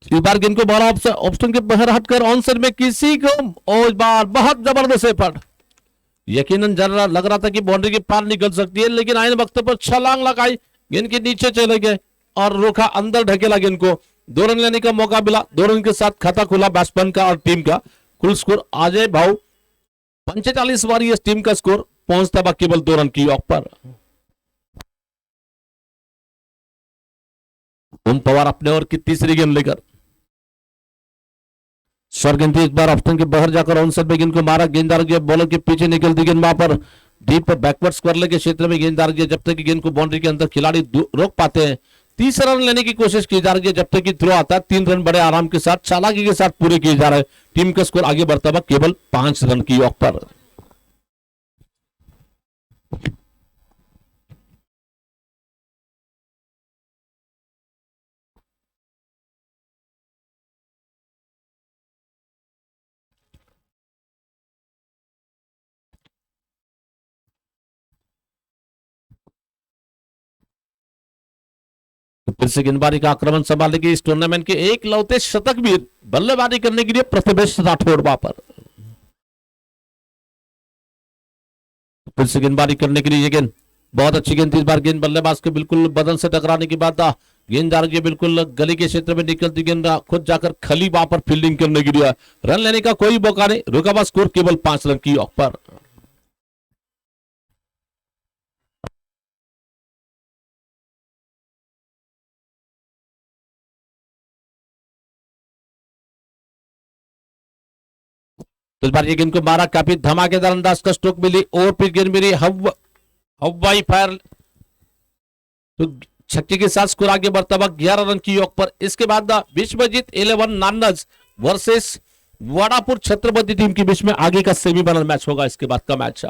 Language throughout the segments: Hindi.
इस बार गेंद को बॉल ऑप्शन के बाहर हटकर ऑन साइड में किसी को, और इस बार बहुत जबरदस्त एफर्ट, यकीनन जरा लग रहा था कि बाउंड्री के पार निकल सकती है, लेकिन आईन वक्त पर छलांग लगाई, गेंद के नीचे चले गए और रोका, अंदर ढकेला गेंद को। 2 रन लेने का मौका मिला, 2 रन के साथ खाता खुला बैट्समैन का और टीम का। कुल स्कोर अजय भाव 45 बार इस टीम का स्कोर पहुंचता था केवल 2 रन की ऑफ पर। ओम पवार अपने ओवर की तीसरी गेंद लेकर शॉर्ट गेंद थी, इस बार ऑप्शन के बाहर जाकर ऑन साइड में गेंद को मारा, गेंददार के बॉलर के पीछे निकलती गेंद वहां पर डीप पर बैकवर्ड स्क्वायर के क्षेत्र में गेंददार की, जब तक कि गेंद को बाउंड्री के अंदर खिलाड़ी रोक पाते हैं। तीसरा रन लेने की कोशिश की जा रही है, जब तक कि थ्रो आता है 3 रन बड़े आराम के साथ चालाकी के साथ पूरे किए जा रहे हैं। टीम का स्कोर आगे बढ़ता हुआ केवल 5 रन की ऑफ पर। फिर से गेंदबाजी का आक्रमण संभालने की इस टूर्नामेंट के एक लौते शतक भी बल्लेबाजी करने के लिए प्रथमेश राठौड़ वहां पर। फिर से गेंदबाजी करने के लिए ये गेंद बहुत अच्छी गेंद थी, इस बार गेंद बल्लेबाज के बिल्कुल बदन से टकराने के बाद गेंददार के बिल्कुल गली के क्षेत्र में निकलती गेंद खुद जाकर खली वहां पर फील्डिंग करने के लिए। रन लेने का कोई मौका नहीं, रुका हुआ स्कोर केवल 5 रन की ऑफ पर। इस बार ये गेंद को मारा, काफी धमाकेदार अंदाज का स्ट्रोक मिली और फिर गेंद मेरी हवाई फायर तो छक्के के साथ स्कोर आगे बढ़ता हुआ 11 रन की योग पर। इसके बाद विश्वजीत 11 नानज वर्सेस वाडापुर छत्रपति टीम के बीच में आगे का सेमीफाइनल मैच होगा। इसके बाद का मैच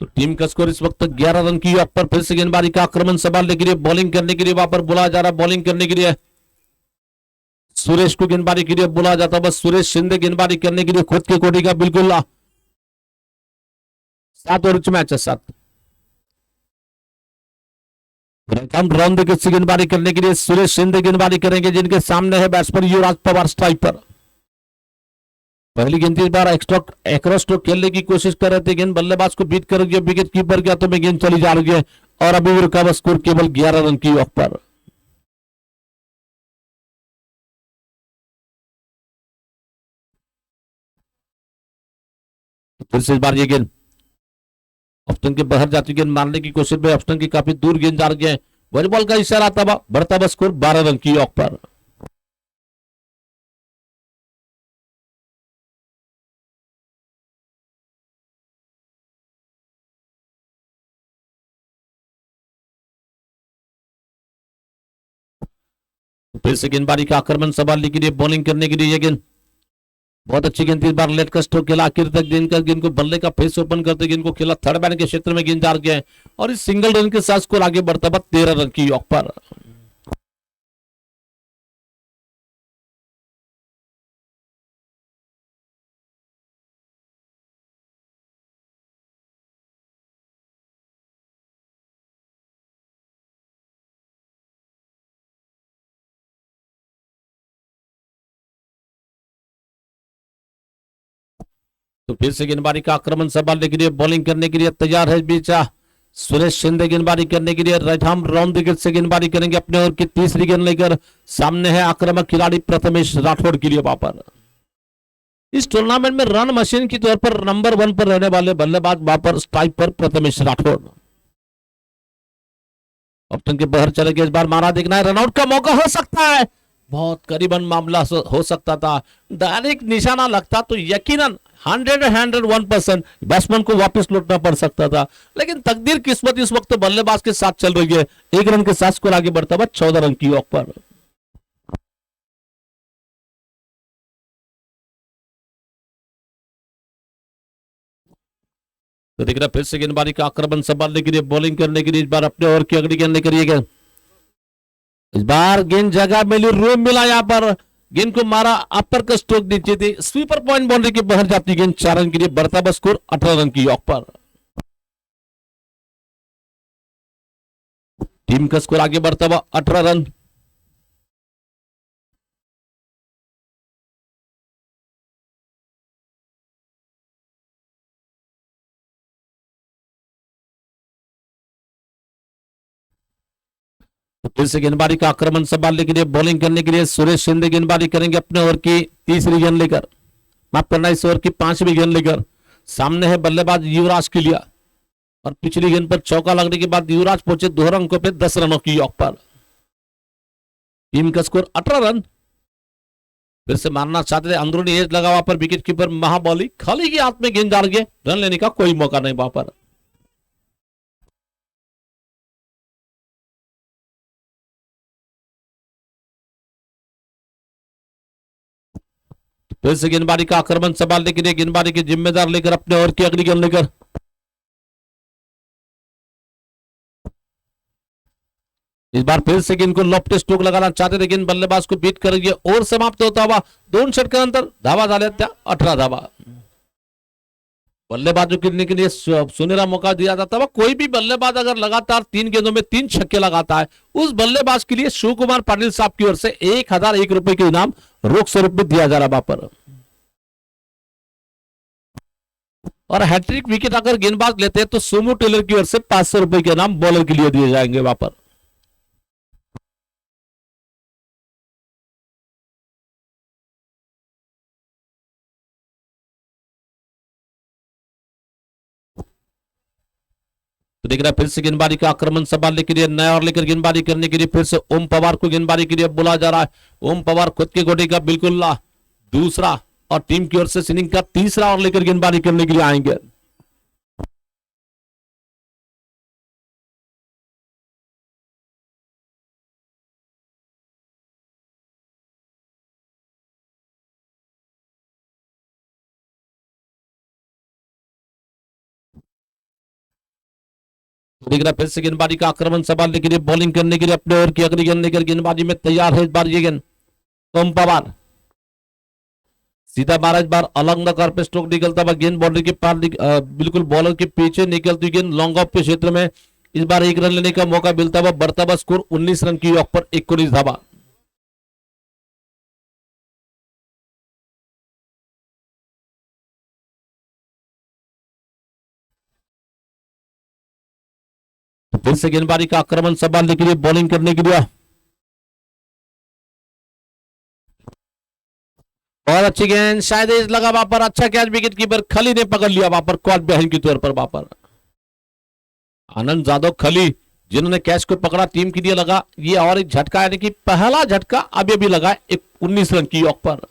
तो टीम का स्कोर इस वक्त 11 रन की योग पर। फिर से गेंदबाजी का आक्रमण संभालने के लिए, बॉलिंग करने के लिए वहां पर बुलाया जा रहा, बॉलिंग करने के लिए सुरेश को गेंदबाजी के लिए बुलाया जाता, बस सुरेश शिंदे गेंदबाजी करने के लिए खुद की कोटी का बिल्कुल 7 ओवर मैच है 7 राउंड गेंदबाजी करने के लिए सुरेश शिंदे गेंदबाजी करेंगे, जिनके सामने है बैट्समैन युवराज पवार स्ट्राइक पर। पहली गेंद इस बार एक्स्ट्रा स्ट्रोक खेलने की कोशिश कर रहे थे, गेंद बल्लेबाज को बीट कर विकेट कीपर के हाथों में गेंद चली जा रही है और अभी रुका हुआ स्कोर केवल 11 रन की ऑफ पर। फिर से इस बार ये गेंद ऑप्शन के बाहर जाती गेंद मारने की कोशिश में ऑप्शन की काफी दूर गेंद जा रही है, वॉलीबॉल का इशारा आता हुआ बढ़ता हुआ स्कोर 12 रन की ऑफ पर। फिर से गेंदबाजी का आक्रमण संभालने के लिए, बॉलिंग करने के लिए ये गेंद बहुत अच्छी गेंद थी, इस बार लेट का स्ट्रोक खेला, आखिर तक गेंद को बल्ले का फेस ओपन करते गेंद को खेला, थर्ड मैन के क्षेत्र में गेंद जा गया है और इस सिंगल रन के साथ स्कोर आगे बढ़ता हुआ 13 रन की ऑफ पर। तो फिर से गेंदबाजी का आक्रमण संभालने के लिए, बॉलिंग करने के लिए तैयार है बीच सुरेश शिंदे गेंदबाजी करने के लिए राइट आर्म राउंड विकेट से गेंदबाजी करेंगे, अपने ओवर की तीसरी गेंद लेकर सामने है आक्रामक खिलाड़ी प्रथमेश राठौड़ के लिए वहां पर। इस टूर्नामेंट में रन मशीन के तौर पर नंबर 1 पर रहने वाले बल्लेबाज वहां पर स्ट्राइक पर प्रथमेश राठौड़। ऑप्शन के बाहर चले गए, इस बार मारा देखना है, रनआउट का मौका हो सकता है, बहुत करीबन मामला हो सकता था, डायरेक्ट निशाना लगता तो यकीनन 101% बैट्समैन को वापस लौटना पड़ सकता था, लेकिन तकदीर किस्मत इस वक्त बल्लेबाज के साथ चल रही है। 1 रन के साथ स्कोर आगे बढ़ता हुआ 14 रन की ऑफ पर। तो दिख रहा है फिर से गेंदबाजी का आक्रमण संभालने के लिए, बॉलिंग करने के लिए इस बार अपने ओवर की अगली गेंद लेकर ये गेंद, इस बार गेंद जगह मिली, रूम मिला, यहाँ पर गेंद को मारा, अपर का स्ट्रोक नीचे थी, स्वीपर पॉइंट बाउंड्री के बाहर जाती गेंद, 4 रन के लिए बढ़ता बस स्कोर 18 रन की यॉक पर। टीम का स्कोर आगे बढ़ता हुआ 18 रन। फिर से गेंदबाजी का आक्रमण संभालने के लिए, बॉलिंग करने के लिए सुरेश शिंदे गेंदबाजी करेंगे अपने ओवर की तीसरी गेंद लेकर, माफ करना इस ओवर की 5वीं गेंद लेकर। सामने है बल्लेबाज युवराज के लिए, और पिछली गेंद पर चौका लगने के बाद युवराज पहुंचे 2 अंकों पे 10 रनों की यॉक पर। टीम का स्कोर 18 रन। फिर से मारना चाहते थे, अंदरूनी एज लगा वहां पर विकेट कीपर महाबली, खाली के हाथ में गेंद डाल के रन लेने का कोई मौका नहीं वहां पर। फिर से गेंदबाजी का आक्रमण संभालने के लिए, गेंदबाजी की जिम्मेदार लेकर अपने ओवर की अगली गेंद लेकर, इस बार फिर से गेंद को लॉफ्ट स्ट्रोक लगाना चाहते थे, गेंद बल्लेबाज को बीट करेंगे और समाप्त होता हुआ 2 षटकर अंतर, धावा झाले त्या 18 धावा। बल्लेबाजों के लिए सुनहरा मौका दिया जाता है, कोई भी बल्लेबाज अगर लगातार 3 गेंदों में 3 छक्के लगाता है, उस बल्लेबाज के लिए शिव कुमार पाटिल साहब की ओर से 1001 रुपए के इनाम रोक स्वरूप में दिया जा रहा पर। और हैट्रिक विकेट अगर गेंदबाज लेते हैं तो सोमू टेलर की ओर से 500 रुपए के इनाम बॉलर के लिए दिए जाएंगे वहां पर। तो देख रहा है फिर से गेंदबाजी का आक्रमण संभालने के लिए, नया और लेकर गेंदबाजी करने के लिए फिर से ओम पवार को गेंदबाजी के लिए बुला जा रहा है। ओम पवार खुद के गोटे का बिल्कुल दूसरा और टीम की ओर से इनिंग का तीसरा और लेकर गेंदबाजी करने के लिए आएंगे। देख रहा फिर से गेंदबाजी का आक्रमण संभालने के लिए, बॉलिंग करने के लिए अपने ओवर की अगली गेंद लेकर गेंदबाजी में तैयार है इस बार ये गेंद ओम पवार, सीधा मारा, इस बार अलग नकार पे स्ट्रोक निकलता हुआ गेंद बाउंड्री के पार बिल्कुल बॉलर के पीछे निकलती गेंद लॉन्ग ऑफ के क्षेत्र में, इस बार 1 रन लेने का मौका मिलता हुआ बढ़ता हुआ स्कोर 19 रन की यॉक पर 19 धावा। फिर से गेंदबाजी का आक्रमण संभालने के लिए, बॉलिंग करने के लिए और अच्छी गेंद, शायद लगा वहां पर, अच्छा कैच विकेट कीपर खली ने पकड़ लिया वहां पर क्वाड बहन के तौर पर। वहां पर आनंद जादव खली जिन्होंने कैच को पकड़ा, टीम के लिए लगा ये और एक झटका, यानी कि पहला झटका अभी भी लगा 19 रन की यॉक पर।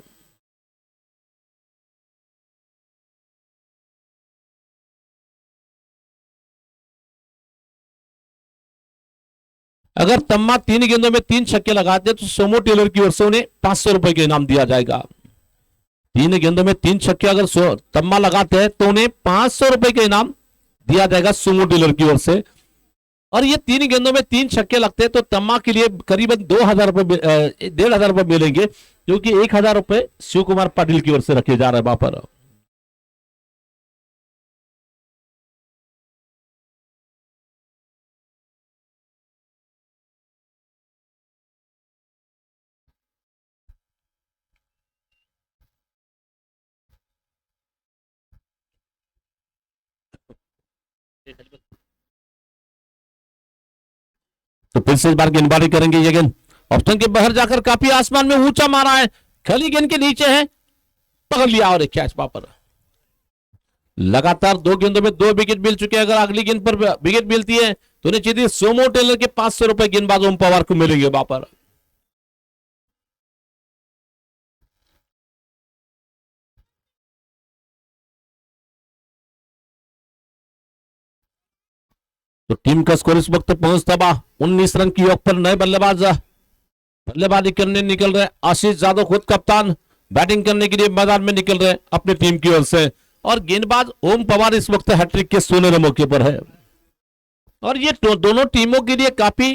अगर तम्मा 3 गेंदों में 3 छक्के लगाते तो सोमो टेलर की ओर से उन्हें 500 रुपए का इनाम दिया जाएगा। 3 गेंदों में 3 छक्के अगर तम्मा लगाते हैं तो उन्हें 500 रुपए का इनाम दिया जाएगा सोमो टेलर की ओर से। और ये 3 गेंदों में 3 छक्के लगते हैं तो तम्मा के लिए करीबन 2000 रुपए 1500 रुपए मिलेंगे, जो कि 1000 रुपए शिव कुमार पाटिल की ओर से रखे जा रहे हैं वहां पर। तो फिर से इस बार गेंदबाजी करेंगे ये गेंद ऑप्शन के बाहर जाकर काफी आसमान में ऊंचा मारा है, खली गेंद के नीचे है, पकड़ लिया और एक कैच वहां पर। लगातार 2 गेंदों में 2 विकेट मिल चुके हैं, अगर अगली गेंद पर विकेट मिलती है तो निश्चित ही सोमो टेलर के 500 रुपए गेंदबाज ओम पवार को मिलेंगे वहां पर। तो टीम का स्कोर इस वक्त पहुंचता बा 19 रन की यॉक पर। नए बल्लेबाजी करने निकल रहे आशीष यादव खुद कप्तान, बैटिंग करने के लिए मैदान में निकल रहे अपनी टीम की ओर से। और गेंदबाज ओम पवार इस वक्त हैट्रिक के सुनहरे मौके पर है। और ये दोनों टीमों के लिए काफी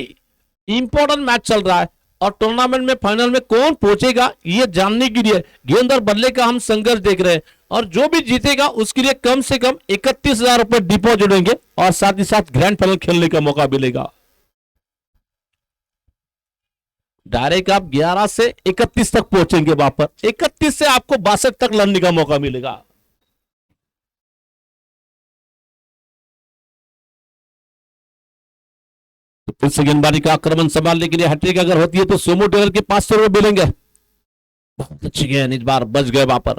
इंपॉर्टेंट मैच चल रहा है और टूर्नामेंट में फाइनल में कौन पहुंचेगा ये जानने के लिए गेंद और बल्ले का हम संघर्ष देख रहे हैं। और जो भी जीतेगा उसके लिए कम से कम 31,000 रुपए डिपॉजिट होंगे और साथ ही साथ ग्रैंड फाइनल खेलने का मौका मिलेगा। डायरेक्ट आप 11 से 31 तक पहुंचेंगे, वहां पर 31 से आपको 62 तक लड़ने का मौका मिलेगा। तो फिर से गेंदबाजी का आक्रमण संभालने के लिए हैट्रिक अगर होती है तो सोमो टेलर के 500 रुपए मिलेंगे। बहुत अच्छी गेंद, इस बार बच गए वहां पर।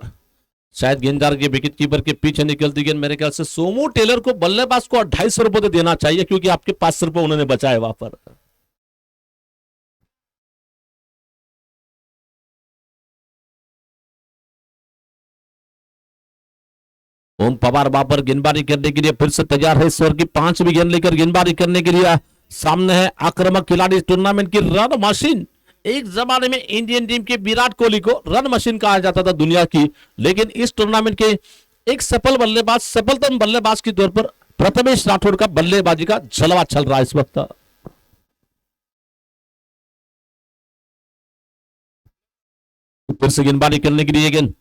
शायद गेंददार के विकेट कीपर के पीछे निकलती गेंद, मेरे ख्याल से सोमो टेलर को बल्लेबाज को 250 रुपए तो देना चाहिए क्योंकि आपके 500 रुपए उन्होंने बचाए वहां पर। ओम पवार वहां पर गेंदबाजी करने के लिए फिर से तैयार है। इस ओवर की 5वीं गेंद लेकर गेंदबाजी करने के लिए सामने है आक्रामक खिलाड़ी, टूर्नामेंट की रन मशीन। एक जमाने में इंडियन टीम के विराट कोहली को रन मशीन कहा जाता था दुनिया की, लेकिन इस टूर्नामेंट के एक सफल बल्लेबाज, सफलतम बल्लेबाज के तौर पर प्रथमेश राठौड़ का बल्लेबाजी का जलवा चल रहा है इस वक्त। फिर से गेंदबाजी करने के लिए गेंद,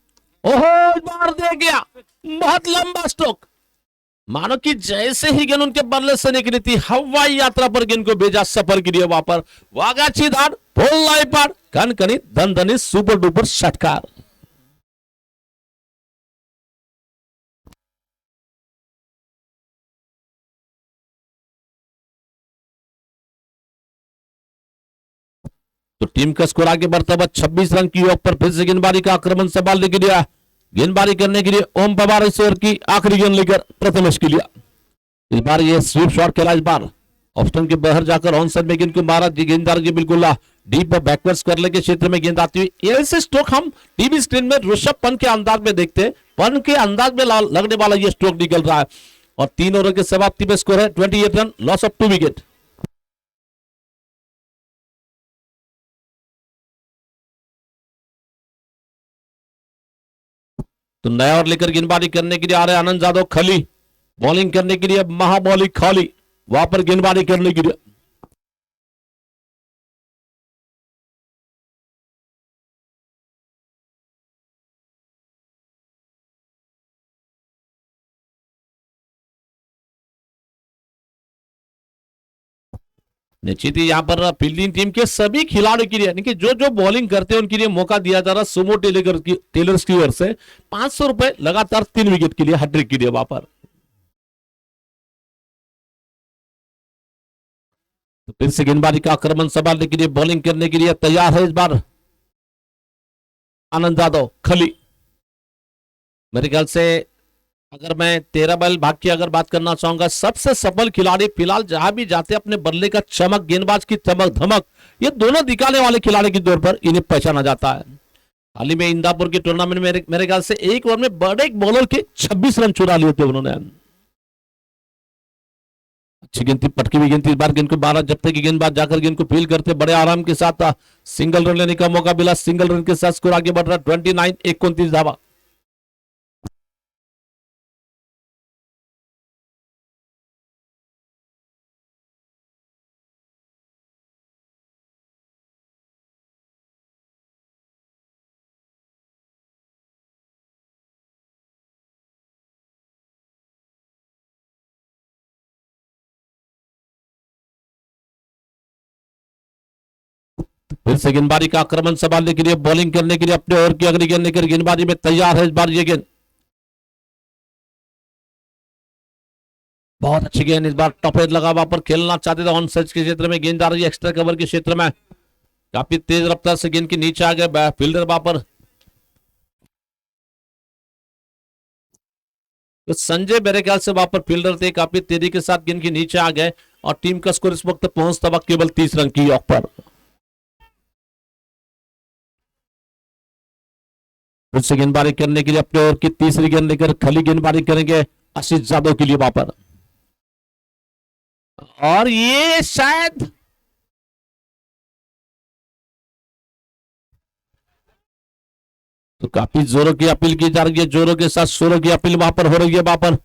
ओहो मार दे गया, बहुत लंबा स्ट्रोक। मानो कि जैसे ही गेंद उनके बल्ले से निकली थी, हवाई यात्रा पर गेंद को भेजा सफर के लिए वहां पर वागाची धार भोलाई पार कनकनी दनदनी सुपर डुपर षटकार। तो टीम का स्कोर आगे बढ़ता हुआ 26 रन की योग पर फिर से गेंदबाजी का आक्रमण संभालने के लिए गेंदबाजी करने के लिए ओम पवार इस ओवर की आखिरी गेंद लेकर प्रथमेश के लिए। इस बार ये स्वीप शॉट खेला, इस बार ऑप्शन के बाहर जाकर ऑन साइड में गेंद को मारा। गेंददार जी बिल्कुल डीप बैकवर्ड्स करने के क्षेत्र में गेंद आती हुई। ऐसे स्ट्रोक हम टीवी स्क्रीन में ऋषभ पंत के अंदाज में देखते हैं, पंत के अंदाज में लगने वाला ये स्ट्रोक निकल रहा है। और 3 ओवर के समाप्ति में स्कोर है 28 रन, लॉस ऑफ 2 विकेट। तो नया ओवर लेकर गेंदबाजी करने के लिए आ रहे आनंद जादव खली, बॉलिंग करने के लिए महाबॉलिंग खाली, वहां पर गेंदबाजी करने के लिए। निश्चित ही यहाँ पर फील्डिंग टीम के सभी खिलाड़ियों के लिए यानी कि जो जो बॉलिंग करते हैं उनके लिए मौका दिया जा रहा है सुमो टेलर्स की ओर से 500 रुपए लगातार 3 विकेट के लिए, हैट्रिक के लिए वहां पर। तो फिर से गेंदबाजी का आक्रमण संभालने के लिए बॉलिंग करने के लिए तैयार है इस बार आनंद यादव खली। मेरे ख्याल से अगर मैं 13 बैल भाग की अगर बात करना चाहूंगा, सबसे सफल खिलाड़ी फिलहाल जहां भी जाते अपने बल्ले का चमक, गेंदबाज की चमक धमक, ये दोनों दिखाने वाले खिलाड़ी के तौर पर इन्हें पहचाना जाता है। हाल ही में इंदापुर के टूर्नामेंट में मेरे ख्याल से एक ओवर में बड़े बॉलर के 26 रन चुरा लिए थे उन्होंने। अच्छी गेंद थी, पटकी हुई गेंद थी, इस बार गेंद को 12 जब्ते की गेंदबाज जाकर गेंद को फील करते बड़े आराम के साथ सिंगल रन लेने का मौका मिला। सिंगल रन के साथ स्कोर आगे बढ़ रहा 29-29 धावा। फिर से गेंदबाजी का आक्रमण संभालने के लिए बॉलिंग करने के लिए अपने ओवर की अगली गेंद लेकर गेंदबाजी में तैयार है इस बार ये गेंद, बहुत अच्छी गेंद, इस बार टॉप एज लगा वहां पर खेलना चाहते थे ऑन सच के क्षेत्र में, गेंद आ रही है एक्स्ट्रा कवर के क्षेत्र में, काफी तेज रफ्तार से गेंद के नीचे आ गए फील्डर वहां पर। तो संजय मेरे ख्याल से वहां पर फील्डर थे, काफी तेजी के साथ गेंद के नीचे आ गए और टीम का स्कोर इस वक्त पहुंचता वक्त केवल 30 रन की योग पर। फिर से गेंदबाजी करने के लिए अपने ओवर की तीसरी गेंद लेकर खली गेंदबाजी करेंगे आशीष यादव के लिए वहां पर। और ये शायद तो काफी जोरों की अपील की जा रही है, जोरों के साथ शोरों की अपील वहां पर हो रही है वहां पर।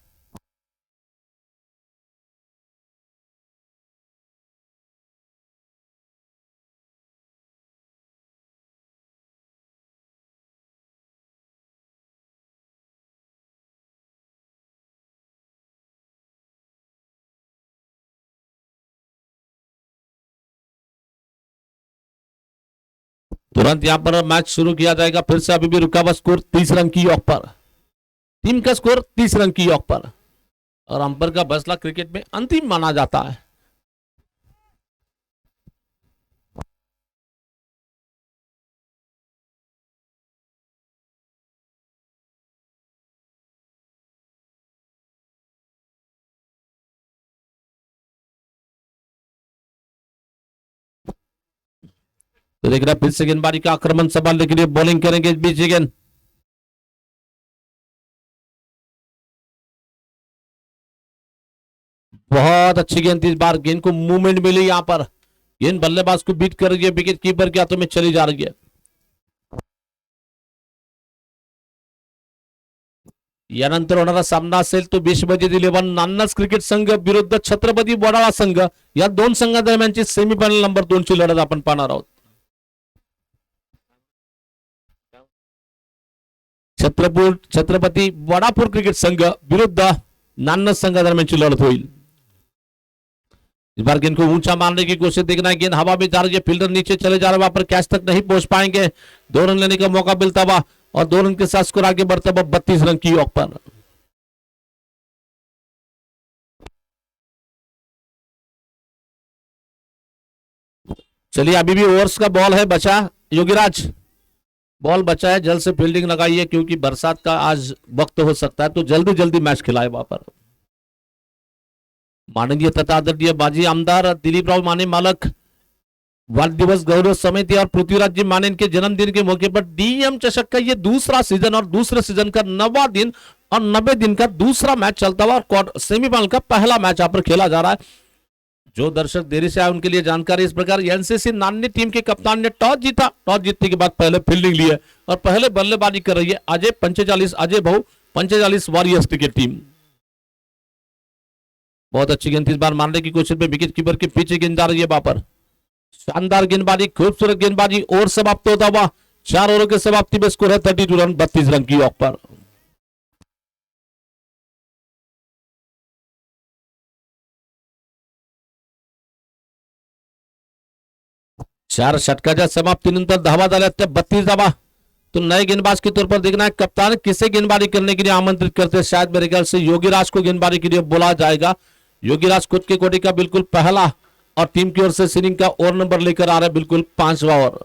तुरंत यहां पर मैच शुरू किया जाएगा फिर से। अभी भी रुका हुआ स्कोर 30 रन की ऑक पर, टीम का स्कोर 30 रन की ऑक पर, और अंपायर का फैसला क्रिकेट में अंतिम माना जाता है। तो देख रहा फिर से गेंदबाजी का आक्रमण संभालने के लिए बॉलिंग करेंगे इस बीच गेंद। बहुत अच्छी गेंद थी इस बार, गेंद को मूवमेंट मिली यहां पर, गेंद बल्लेबाज को बीट कर रही है, विकेट कीपर के हाथों में चली जा रही है। यानंतर होणारा सामना असेल तो विश्वजित 11 नान्नज क्रिकेट संघ विरुद्ध छत्रपती वडाळा संघ, या दोन संघादरम्यानची सेमीफायनल नंबर 2 ची लढत आपण पाहणार आहोत। छत्रपती वडापूर क्रिकेट संघ विरुद्ध नान्नज संघादरम्यानची लढत होईल। इस बार गेंद को ऊंचा मारने की कोशिश, देखना है गेंद हवा में जा रही है, फील्डर नीचे चले जा रहे हैं, वहां पर कैच तक नहीं पहुंच पाएंगे। 2 रन लेने का मौका मिलता हुआ और 2 रन के साथ स्कोर आगे बढ़ता हुआ 32 रन की ऑक पर। चलिए अभी भी ओवर्स का बॉल है बचा, योगीराज बॉल बचा है, जल्द से फील्डिंग लगाइए क्योंकि बरसात का आज वक्त हो सकता है, तो जल्दी जल्दी मैच खिलाए वहां पर। माननीय तथा आदरणीय बाजी आमदार दिलीपराव माने मालक वाढदिवस गौरव समिति और पृथ्वीराज जी माने इनके जन्मदिन के मौके पर डीएम चषक का ये दूसरा सीजन और दूसरे सीजन का 9वां दिन और 90 दिन का दूसरा मैच चलता हुआ और सेमीफाइनल का पहला मैच यहाँ पर खेला जा रहा है। जो दर्शक देरी से आए उनके लिए जानकारी इस प्रकार, एनसीसी नान्नी टीम के कप्तान ने टॉस जीता, टॉस जीतने के बाद पहले फील्डिंग ली है और पहले बल्लेबाजी कर रही है अजय 45 अजय भाऊ 45 वॉरियर्स क्रिकेट टीम। बहुत अच्छी गेंद इस बार मारने की कोशिश में, विकेट कीपर के पीछे गेंद जा रही है वहां पर। शानदार गेंदबाजी, खूबसूरत गेंदबाजी, और समाप्त होता हुआ 4 ओवरों के समाप्ति में स्कोर है 32 रन 32 रन की ऑक पर। चार षटकाच्या समाप्तीनंतर धावा झाल्या त्या 32 धावा। तो नए गेंदबाज के तौर पर देखना है कप्तान किसे गेंदबाजी करने के लिए आमंत्रित करते हैं। शायद मेरे ख्याल से योगीराज को गेंदबाजी के लिए बोला जाएगा। योगीराज खुद के कोटि का बिल्कुल पहला और टीम की ओर से सीनिंग का ओवर नंबर लेकर आ रहे हैं, बिल्कुल 5वां ओवर।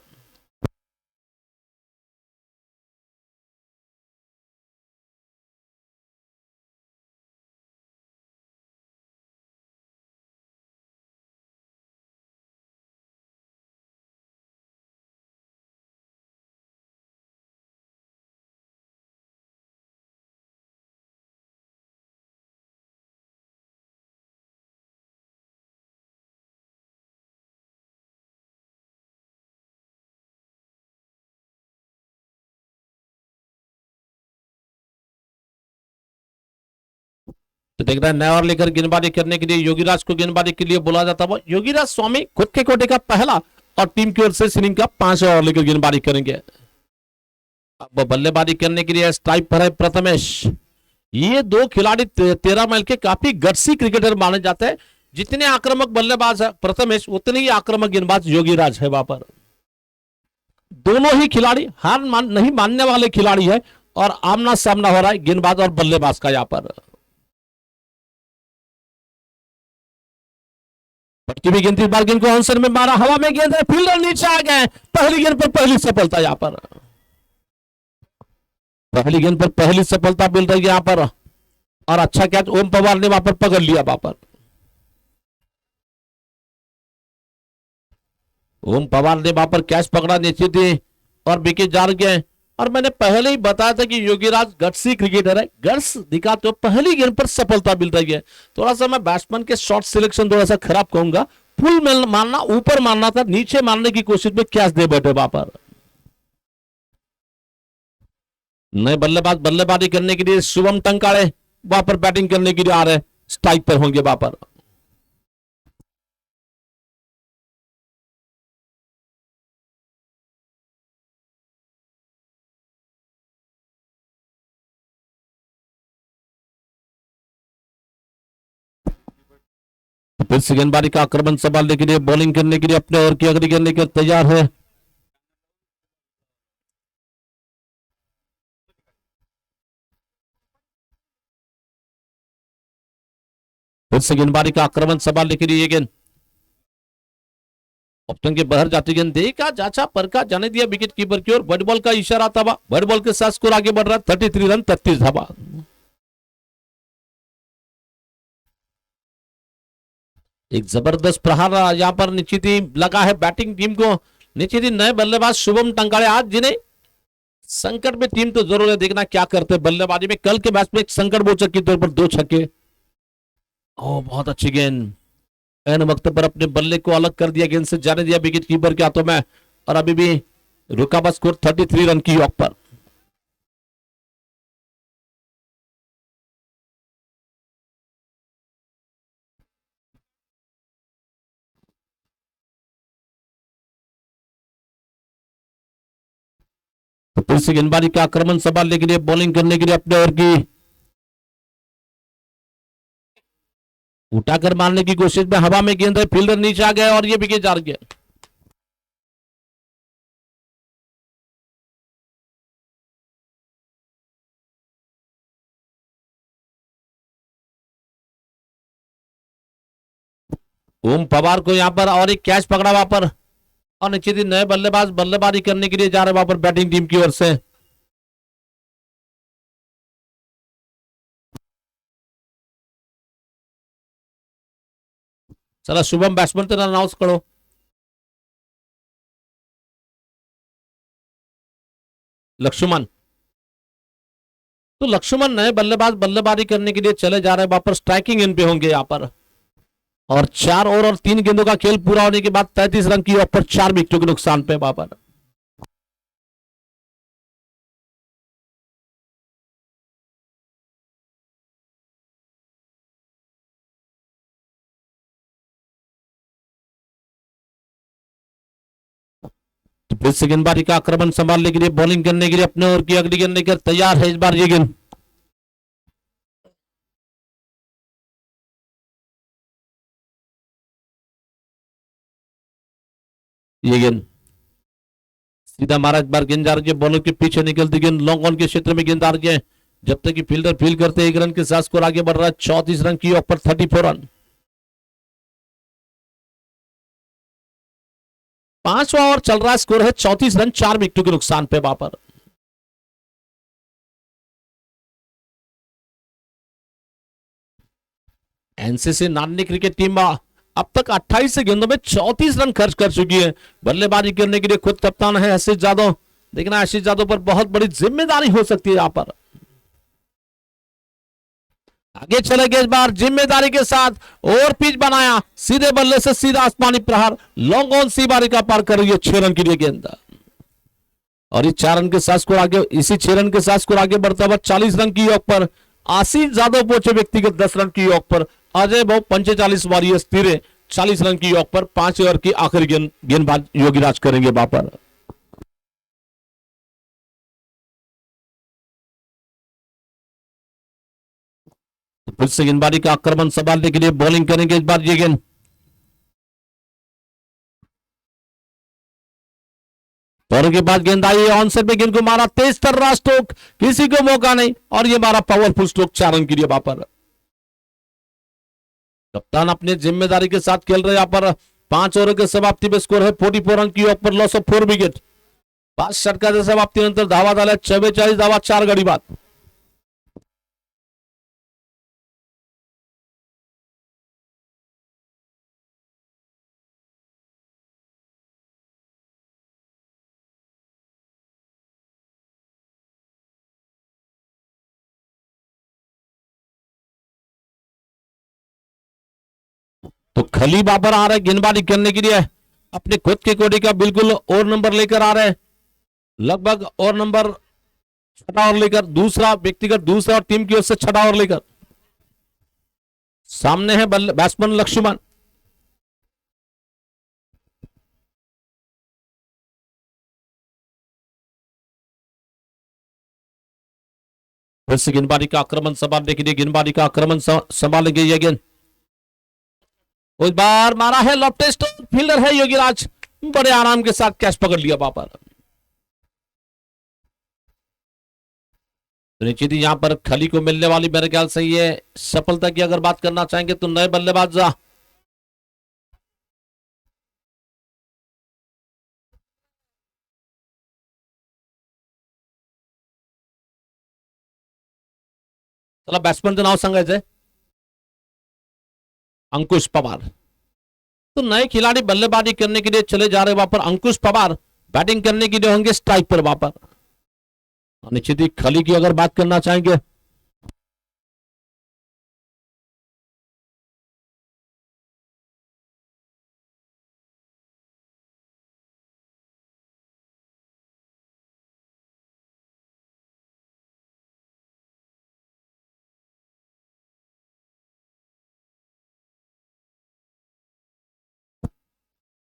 तो देख रहा है नया ओवर लेकर गेंदबाजी करने के लिए योगीराज को गेंदबाजी के लिए बोला जाता है। योगीराज स्वामी खुद के कोटे का पहला और टीम की ओर से सीनिंग का 5वां ओवर लेकर गेंदबाजी करेंगे। अब बल्लेबाजी करने के लिए स्ट्राइक पर है प्रथमेश। ये दो खिलाड़ी 13 माइल के काफी गट्सी क्रिकेटर माने जाते हैं। जितने आक्रामक बल्लेबाज है प्रथमेश, उतने ही आक्रामक गेंदबाज योगीराज है वहां पर। दोनों ही खिलाड़ी हार नहीं मानने वाले खिलाड़ी है और आमना सामना हो रहा है गेंदबाज और बल्लेबाज का यहाँ पर। पटकी भी गेंद, बार गेंद को आंसर में मारा, हवा में गेंद है, फील्डर नीचे आ गए। पहली गेंद पर पहली सफलता यहाँ पर, पहली गेंद पर पहली सफलता मिल रही है यहाँ पर और अच्छा कैच ओम पवार ने वहां पर पकड़ लिया। वहां पर ओम पवार ने वहां पर कैच पकड़ा नीचे थे और विकेट जा गए। और मैंने पहले ही बताया था कि योगीराज गट्सी क्रिकेटर है, गट्स दिखाते हो, पहली गेंद पर सफलता मिल रही है। थोड़ा सा मैं बैट्समैन के शॉट सिलेक्शन थोड़ा सा खराब कहूंगा, फुल में मारना, ऊपर मारना था, नीचे मारने की कोशिश में कैच दे बैठे वहां पर। नए बल्लेबाज बल्लेबाजी करने के लिए शुभम टंकाड़े वहां पर बैटिंग करने के लिए आ रहे हैं, स्ट्राइक पर होंगे वहां पर। फिर से गेंदबाजी का आक्रमण संभालने के लिए, बॉलिंग करने के लिए अपने ओवर की अगली गेंद लेकर तैयार है। फिर से गेंदबाजी का आक्रमण संभालने के लिए ये गेंद ऑप्शन के बाहर जाती गेंद देखा जाचा परखा जाने दिया विकेट कीपर की ओर। बर्ड बॉल का इशारा था, बर्ड बॉल के साथ स्कोर आगे बढ़ रहा है 33 रन 33 धावा। एक जबरदस्त प्रहार यहां पर निश्चित ही लगा है बैटिंग टीम को। निश्चित ही नए बल्लेबाज शुभम टंकाड़े आज जिन्हें संकट में टीम तो जरूर है, देखना क्या करते हैं बल्लेबाजी में। कल के मैच में एक संकट मोचक के तौर पर 2 छक्के। ओ बहुत अच्छी गेंद, एन वक्त पर अपने बल्ले को अलग कर दिया, गेंद से जाने दिया विकेट कीपर के हाथों में। और अभी भी रुका बस स्कोर 33 रन की योग पर। तो फिर से गेंदबाजी का आक्रमण संभालने के लिए, बॉलिंग करने के लिए अपने ओवर की उठाकर मारने की कोशिश में हवा में गेंद है, फील्डर नीचे आ गया और ये विकेट जा गया। ओम पवार को यहां पर और एक कैच पकड़ा वहां पर। और निश्चित ही नए बल्लेबाज बल्लेबाजी करने के लिए जा रहे वहां पर बैटिंग टीम की ओर से। चला शुभम बैट्समैन तेरा अनाउंस करो। लक्ष्मण, तो लक्ष्मण नए बल्लेबाज बल्लेबाजी करने के लिए चले जा रहे हैं वहां पर, स्ट्राइकिंग इन पे होंगे यहां पर। और 4 ओवर और 3 गेंदों का खेल पूरा होने के बाद 33 रन की ऑफ पर 4 विकेटों के नुकसान पे वहां पर। तो फिर से गेंदबाजी का आक्रमण संभालने के लिए, बॉलिंग करने के लिए अपने ओवर की अगली गेंद लेकर तैयार है इस बार ये गेंद। ये गेंद सीधा मारा, इस बार गेंद जा रही है बॉलर के पीछे निकलती गेंद, लॉन्ग ऑन के क्षेत्र में गेंद आ रही है। जब तक कि फील्डर फील करते 1 रन के साथ स्कोर आगे बढ़ रहा है 34 रन की ऑफ पर 34 रन। 5वां ओवर चल रहा है, स्कोर है 34 रन 4 विकेटों के नुकसान पे वहां पर। एनसीसी नानी क्रिकेट टीम अब तक 28 गेंदों में 34 रन खर्च कर चुकी है। बल्लेबाजी करने के लिए खुद कप्तान है आशीष यादव। देखना आशीष यादव पर बहुत बड़ी जिम्मेदारी हो सकती है यहां पर। आगे चले गए इस बार जिम्मेदारी के साथ, और पिच बनाया, सीधे बल्ले से सीधा आसमानी प्रहार, लॉन्ग ऑन सी बारी का पार कर रही है 6 रन के लिए गेंद। और ये 4 रन के साथ स्कोर आगे, इसी 6 रन के साथ स्कोर आगे बढ़ता हुआ 40 रन की योग पर। आशीष यादव पहुंचे व्यक्तिगत 10 रन की योग पर। अजय भाव 45 वॉरियर्स तिरे 40 रन की योग पर। 5 ओवर की आखिरी गेंदबाज योगीराज करेंगे वहां पर। फिर से गेंदबाजी का आक्रमण संभालने के लिए, बॉलिंग करेंगे इस बार ये गेंद। और के बाद गेंद आई ऑन साइड में, गेंद को मारा तेज तर रहा स्ट्रोक, किसी को मौका नहीं, और ये मारा पावरफुल स्ट्रोक 4 रन के लिए वहां पर। कप्तान अपने जिम्मेदारी के साथ खेल रहे यहां पर। 5 ओवर के समाप्ति में स्कोर है 44 रन की ऑफ पर, लॉस ऑफ 4 विकेट। 5 षटकाच्या समाप्तीनंतर धावा झाल्या 44 धावा 4 गडी बाद। तो खली बाबर आ रहे गेंदबाजी करने के लिए, अपने खुद के कोडी का बिल्कुल और नंबर लेकर आ रहे हैं। लगभग और नंबर छठा ओवर लेकर दूसरा व्यक्तिगत, दूसरा और टीम की ओर से छठा ओवर लेकर सामने है बैट्समैन लक्ष्मण। फिर से गेंदबाजी का आक्रमण संभालने के लिए गेंदबाजी का आक्रमण संभालेंगे ये गेंद। उस बार मारा है लॉफ्ट टेस्ट, फील्डर है योगीराज, बड़े आराम के साथ कैच पकड़ लिया वहां पर। तो निश्चित ही यहां पर खली को मिलने वाली मेरे ख्याल से ये सफलता की अगर बात करना चाहेंगे तो नए बल्लेबाज चला बॅट्समनचं नाव सांगायचंय अंकुश पवार। तो नए खिलाड़ी बल्लेबाजी करने के लिए चले जा रहे वहां पर अंकुश पवार, बैटिंग करने के लिए होंगे स्ट्राइक पर वहां पर। निश्चित ही खली की अगर बात करना चाहेंगे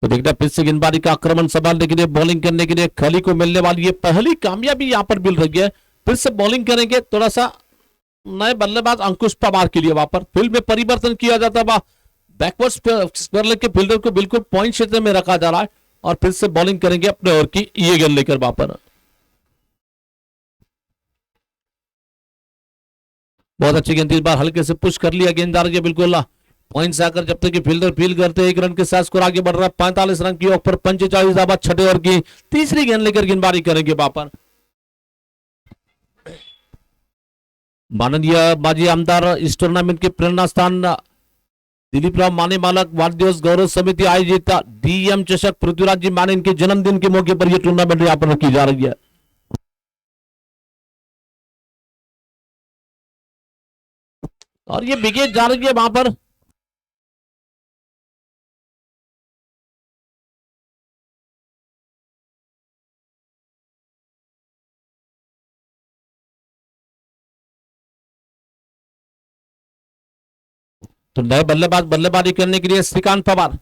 तो देखना फिर से गेंदबाजी का आक्रमण संभालने के लिए बॉलिंग करने के लिए खली को मिलने वाली ये पहली कामयाबी यहां पर मिल रही है। फिर से बॉलिंग करेंगे थोड़ा सा नए बल्लेबाज अंकुश पवार के लिए वहां पर फील्ड में परिवर्तन किया जाता है। बैकवर्ड स्क्वायर लेग के फील्डर को बिल्कुल पॉइंट क्षेत्र में रखा जा रहा है और फिर से बॉलिंग करेंगे अपने ओवर की ये गेंद लेकर वहां पर। बहुत अच्छी गेंद, इस बार हल्के से पुश कर लिया गेंददार के बिल्कुल पॉइंट से आकर जब तक कि फील्डर फील करते हैं 1 रन के साथ स्कोर आगे बढ़ रहा है 45 रन की ओवर 45 बाद छठे ओवर की तीसरी गेंद लेकर गेंदबाजी करेंगे वहां पर। माननीय माजी आमदार इस टूर्नामेंट के प्रेरणा स्थान दिलीप राव माने मालक वाद्योस गौरव समिति आयोजित डीएम चषक पृथ्वीराज जी माने इनके जन्मदिन के मौके पर यह टूर्नामेंट यहां पर की जा रही है। और ये विकेट जा रही है वहां पर। तो नए बल्लेबाज बल्लेबाजी करने के लिए श्रीकांत पवार।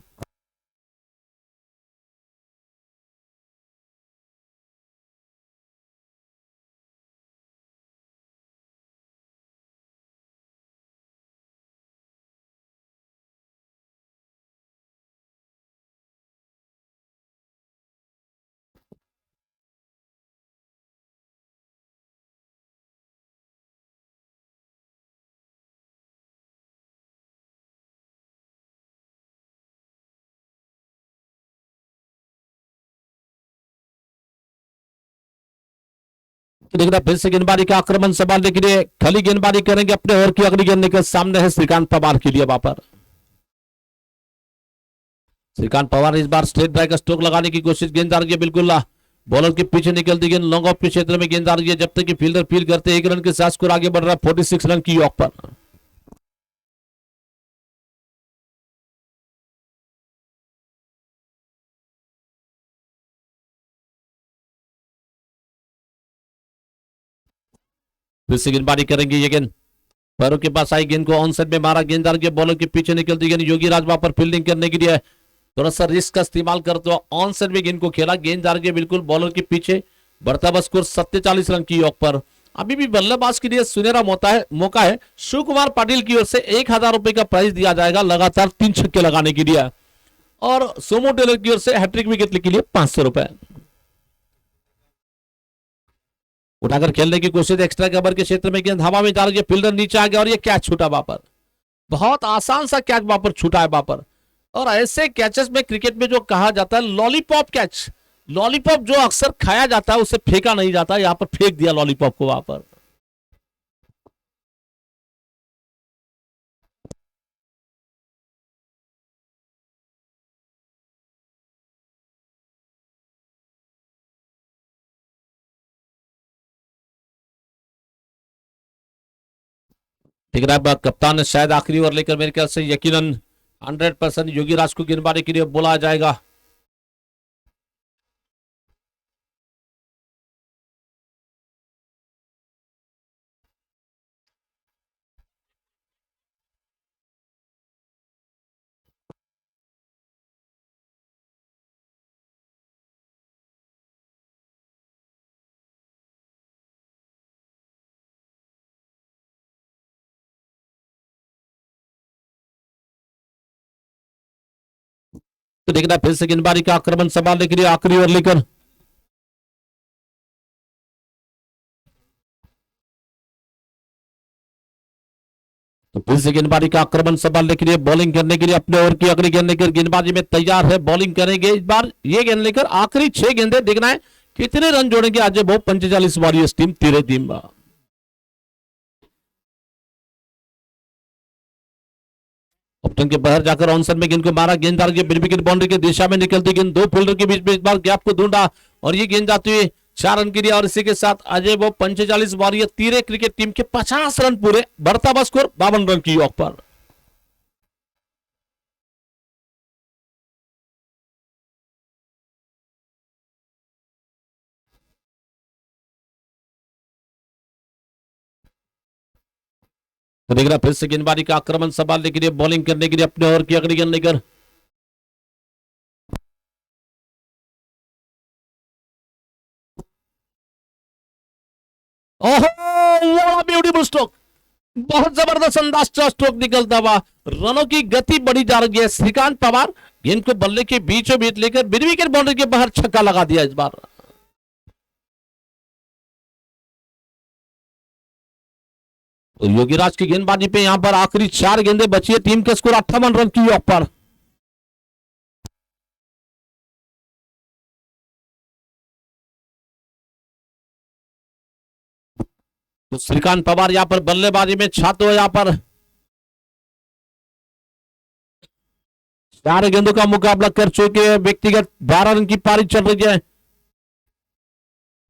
देखना फिर से गेंदबाजी का आक्रमण संभालने के लिए खली गेंदबाजी करेंगे अपने ओवर की अगली गेंद लेकर सामने है श्रीकांत पवार के लिए वहां पर। श्रीकांत पवार इस बार स्ट्रेट ड्राइव का स्ट्रोक लगाने की कोशिश, गेंददार की बिल्कुल बॉलर के पीछे निकलती गेंद लॉन्ग ऑफ के क्षेत्र में गेंददार की जब तक कि फील्डर फील करते 1 रन के साथ स्कोर आगे बढ़ रहा है 46 रन की ऑफ पर। फिर से गेंदबाजी करेंगे ये गेंद पैरों के पास आई गेंद को ऑन साइड में मारा, गेंददार के बॉलर के पीछे निकलती गेंद योगीराज वहां पर फील्डिंग करने के लिए थोड़ा सा रिस्क का इस्तेमाल करते हुए ऑन साइड में गेंद को खेला, गेंददार के बिल्कुल बॉलर के पीछे बढ़ता हुआ स्कोर 47 रन की ऑफ पर। अभी भी बल्लेबाज के लिए सुनहरा मौका है। शिव कुमार पाटिल की ओर से 1000 रुपए का प्राइज दिया जाएगा लगातार 3 छक्के लगाने के लिए और सोमो टेलर की ओर से हैट्रिक विकेट के लिए 500 रुपए। उठाकर खेलने की कोशिश, एक्स्ट्रा कवर के क्षेत्र में गेंद हवा में जा रही है, फील्डर नीचे आ गया और ये कैच छूटा वहां पर। बहुत आसान सा कैच वहां पर छूटा है वहां पर। और ऐसे कैचेस में क्रिकेट में जो कहा जाता है लॉलीपॉप कैच, लॉलीपॉप जो अक्सर खाया जाता है उसे फेंका नहीं जाता, यहां पर फेंक दिया लॉलीपॉप को वहां पर। दिख रहा है कप्तान ने शायद आखिरी ओवर लेकर मेरे ख्याल से यकीनन 100% योगीराज को गेंदबाजी के लिए बुलाया जाएगा। तो देखना फिर से गेंदबाजी का आक्रमण संभालने के लिए आखिरी ओवर लेकर तो फिर से गेंदबाजी का आक्रमण संभालने के लिए बॉलिंग करने के लिए अपने ओवर की अगली गेंद लेकर गेंदबाजी में तैयार है। बॉलिंग करेंगे इस बार ये गेंद लेकर आखिरी 6 गेंदे देखना है कितने रन जोड़ेंगे आज वो 45 वॉरियर्स टीम तीरे टीम। ओपन के बाहर जाकर ऑनसन में गेंद को मारा, गेंददार के बिन विकेट बाउंड्री की दिशा में निकलती गेंद दो फील्डर के बीच में इस बार गैप को ढूंढा और ये गेंद जाती हुई 4 रन की दिया और इसी के साथ अजय वो 45 वॉरियर तीरे क्रिकेट टीम के 50 रन पूरे, बढ़ता हुआ स्कोर 52 रन की योग पर। तो देख रहा फिर से गेंदबाजी का आक्रमण संभालने के लिए बॉलिंग करने के लिए अपने ओवर की अगली गेंद लेकर ओहो ब्यूटीफुल स्ट्रोक, बहुत जबरदस्त अंदाज का स्ट्रोक निकलता हुआ, रनों की गति बढ़ी जा रही है। श्रीकांत पवार गेंद को बल्ले के बीचों बीच लेकर बिन विकेट बाउंड्री के बाहर छक्का लगा दिया इस बार। तो योगीराज की गेंदबाजी पे यहां पर आखिरी 4 गेंदें बची है, टीम के स्कोर 58 रन की योग पर। तो श्रीकांत पवार यहां पर बल्लेबाजी में छातो यहां पर 4 गेंदों का मुकाबला कर चुके हैं, व्यक्तिगत 12 रन की पारी चल रही है।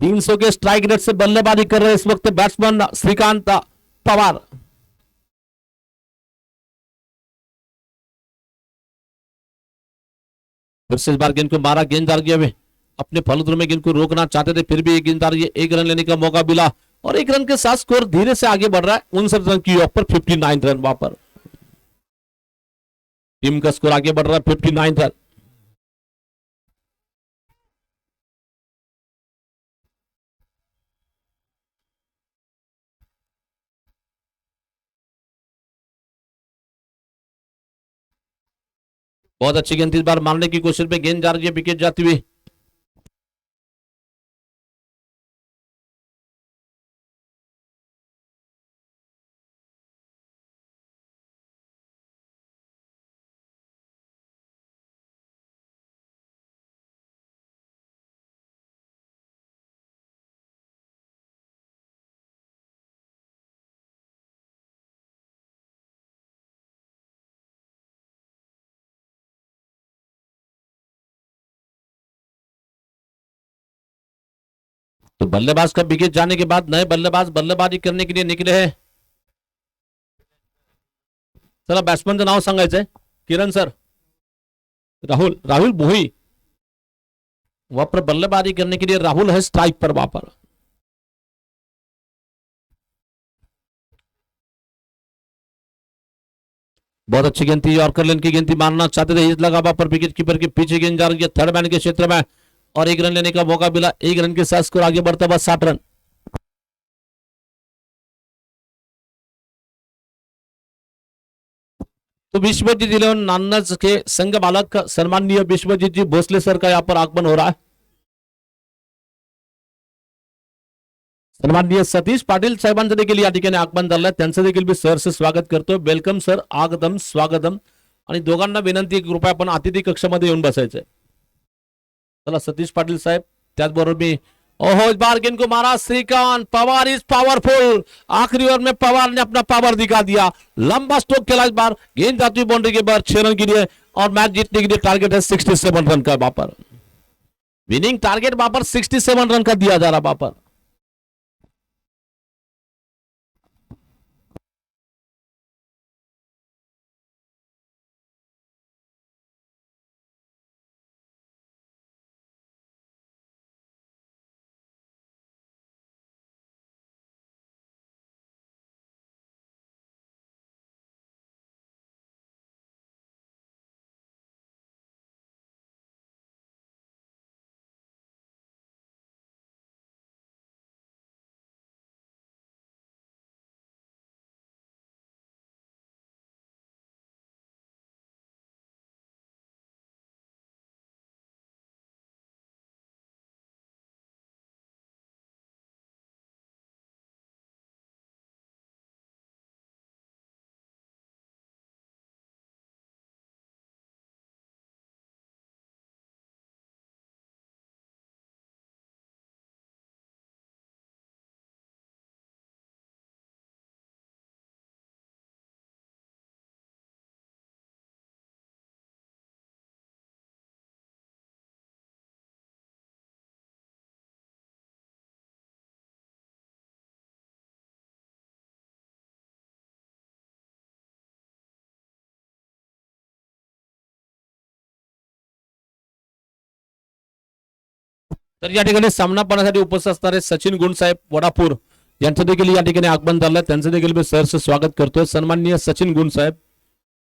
300 के स्ट्राइक रेट से बल्लेबाजी कर रहे हैं इस वक्त बैट्समैन श्रीकांत पवार। फिर से इस बार गेंद को मारा, गेंददार के अपने फलद्रुम में गेंद को रोकना चाहते थे, फिर भी गेंददार ये 1 रन लेने का मौका मिला और 1 रन के साथ स्कोर धीरे से आगे बढ़ रहा है 59 रन की योग पर। 59 रन वहां पर टीम का स्कोर आगे बढ़ रहा है 59 रन। बहुत अच्छी गेंद इस बार मारने की कोशिश में गेंद जा रही है, विकेट जाती हुई। तो बल्लेबाज का विकेट जाने के बाद नए बल्लेबाज बल्लेबाजी करने के लिए निकले हैं। चला बॅट्समनचं नाव सांगायचंय, किरण सर, राहुल राहुल भोई वहां पर बल्लेबाजी करने के लिए राहुल है स्ट्राइक पर वहां पर। बहुत अच्छी गेंद थी, यॉर्कर लेन की गेंद थी, मारना चाहते थे, लगा वहां पर विकेट कीपर के पीछे गेंद जा रही है थर्ड मैन के क्षेत्र में और 1 रन लेने का मौका मिला। 1 रन के साथ स्कोर आगे बढ़ता हुआ 60 रन। तो विश्वजीत 11 नान्नज के संघ बालक सन्माननीय विश्वजीत जी भोसले सर का यहाँ पर आगमन हो रहा है। सन्माननीय सतीश पाटील साहेबांचं देखील या ठिकाणी आगमन झालं, त्यांचं देखील मी सरसे स्वागत करतो। वेलकम सर, आगतम स्वागतम। आणि दोघांना विनंती कृपया आपण अतिथी कक्षामध्ये येऊन बसायचंय। चला सतीश पाटील साहेब, त्याचबरोबर मी ओहो इस बार गेंद को मारा श्रीकांत पवार इज पावरफुल। आखिरी ओवर में पवार ने अपना पावर दिखा दिया, लंबा स्ट्रोक खेला इस बार, गेंद जाती हुई बाउंड्री के बाहर 6 रन के लिए और मैच जीतने के लिए टारगेट है 67 रन का। वहां पर विनिंग टारगेट वहां पर 67 रन का दिया जा रहा वहां पर। तर या ठिकाणी सामना पाहण्यासाठी उपस्थित असणारे सचिन गुणसाहेब वडापूर यांचं देखील या ठिकाणी आगमन झालं. त्यांचं देखील मी सहर्ष स्वागत करतोय. सन्माननीय सचिन गुणसाहेब,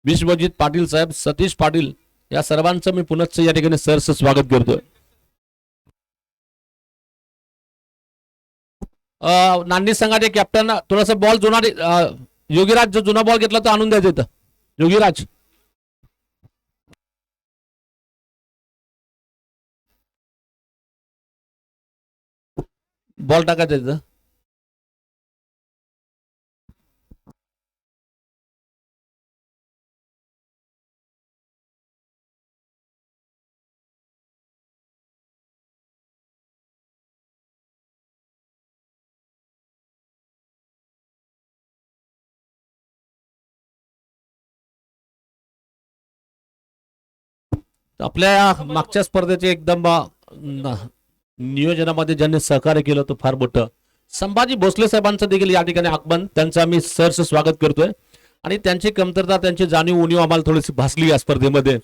विश्वजित पाटील साहेब, सतीश पाटील या सर्वांचं मी पुनश्च या ठिकाणी सहर्ष स्वागत करतोय. नांदी संघाचे कॅप्टन थोडासा बॉल जुना योगीराज जो जुना बॉल घेतला तो आणून द्यायचा इथं. योगीराज बॉल टाकायचा इथं. आपल्या मागच्या स्पर्धेचे एकदम नियोजनामध्ये ज्यांनी सहकार्य केलं तो फार मोठं संभाजी भोसले साहेबांचं देखील या ठिकाणी आगमन, त्यांचं आम्ही सहर्ष स्वागत करतोय. आणि त्यांची कमतरता, त्यांची जाणीव उणीव आम्हाला थोडीशी भासली या स्पर्धेमध्ये.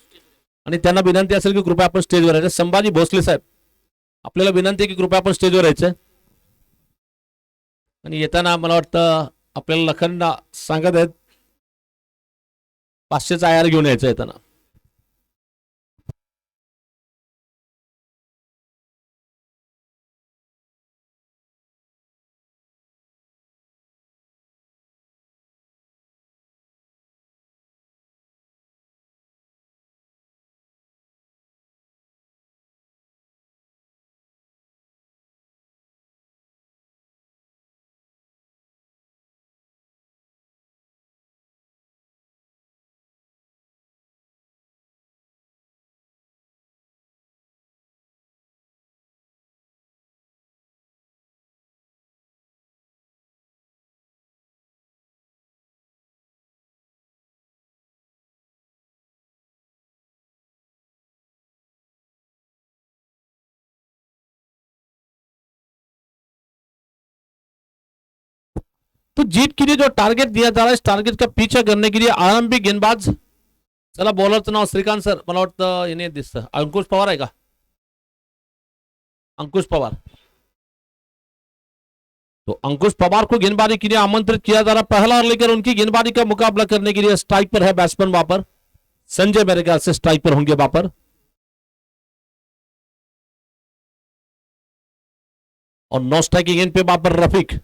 आणि त्यांना विनंती असेल की कृपया आपण स्टेजवर यायचं. संभाजी भोसले साहेब, आपल्याला विनंती आहे की कृपया आपण स्टेजवर यायचं. आणि येताना मला वाटतं आपल्याला लखनना सांगत आहेत 500चा आयर घेऊन यायचं येताना. तो जीत के लिए जो टारगेट दिया जा रहा है, इस टारगेट का पीछा करने के लिए आरंभी गेंदबाज, चला बॉलरचं नाव श्रीकांत सर, मला वाटतं येणे दिसतं अंकुश पवार आहे का? अंकुश पवार. तो अंकुश पवार को गेंदबाजी के लिए आमंत्रित किया जा रहा. पहला ओवर लेकर उनकी गेंदबाजी का मुकाबला करने के लिए स्ट्राइक पर है बैट्समैन वहां पर संजय, मेरे ख्याल से स्ट्राइक पर होंगे वहां पर. और नो स्ट्राइकिंग एंड पे वहां पर रफीक.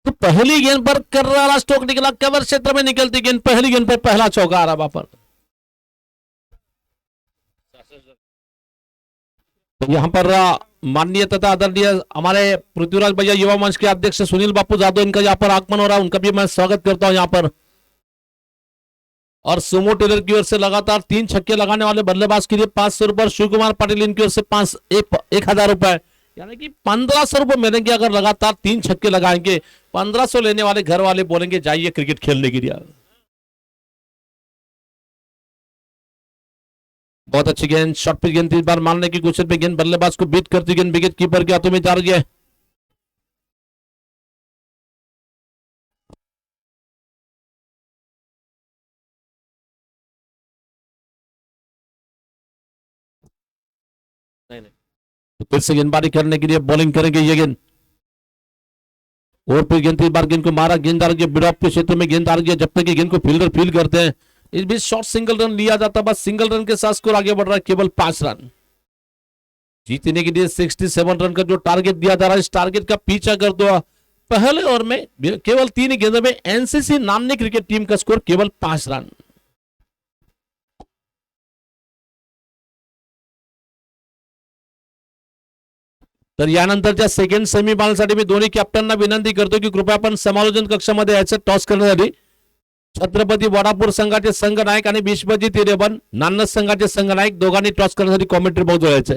तो पहली गेंद पर कर्रारा स्ट्रोक निकला, कवर क्षेत्र में निकलती गेंद, पहली गेंद पर पहला चौका आ रहा वहां पर. तो यहां पर माननीय तथा आदरणीय हमारे पृथ्वीराज भैया युवा मंच के अध्यक्ष सुनील बापू जादव, इनका यहाँ पर आगमन हो रहा है, उनका भी मैं स्वागत करता हूं यहाँ पर. और सुमो टेलर की ओर से लगातार 3 छक्के लगाने वाले बल्लेबाज के लिए 500 रुपए, शिव कुमार पाटिल इनकी ओर से 1,000 रुपए, यानी कि 1,500 रुपए मिलेंगे अगर लगातार 3 छक्के लगाएंगे. 1,500 लेने वाले घर वाले बोलेंगे जाइए क्रिकेट खेलने के लिए. बहुत अच्छी गेंद, शॉर्ट पिच गेंद, 3 बार मारने की कोशिश में गेंद बल्लेबाज को बीट करती गेंद विकेट कीपर के हाथों में जा रही है. नहीं नहीं, तो फिर से गेंदबाजी करने के लिए बॉलिंग करेंगे ये गेंद. और फिर गेंद 3 बार गेंद को मारा, गेंददार के मिड ऑफ के क्षेत्र में गेंद आ रही है. जब तक गेंद को फील्डर फील करते हैं इस बीच शॉर्ट सिंगल रन लिया जाता, बस सिंगल रन के साथ स्कोर आगे बढ़ रहा है केवल 5 रन. जीतने के लिए 67 रन का जो टारगेट दिया जा रहा है, इस टारगेट का पीछा कर दो. पहले ओवर में केवल 3 गेंदों में एनसीसी नामनी क्रिकेट टीम का स्कोर केवल 5 रन. तर यानंतरच्या सेकंड सेमीफायनलसाठी मी दोन्ही कॅप्टनना विनंती करतो की कृपया आपण समालोचन कक्षामध्ये यायचं टॉस करण्यासाठी. छत्रपती वडापूर संघाचे संघ नायक आणि विश्वजित इरेवन नान्नस संघाचे संघ नायक दोघांनी टॉस करण्यासाठी कॉमेंट्री बॉक्स जोड़ायचे.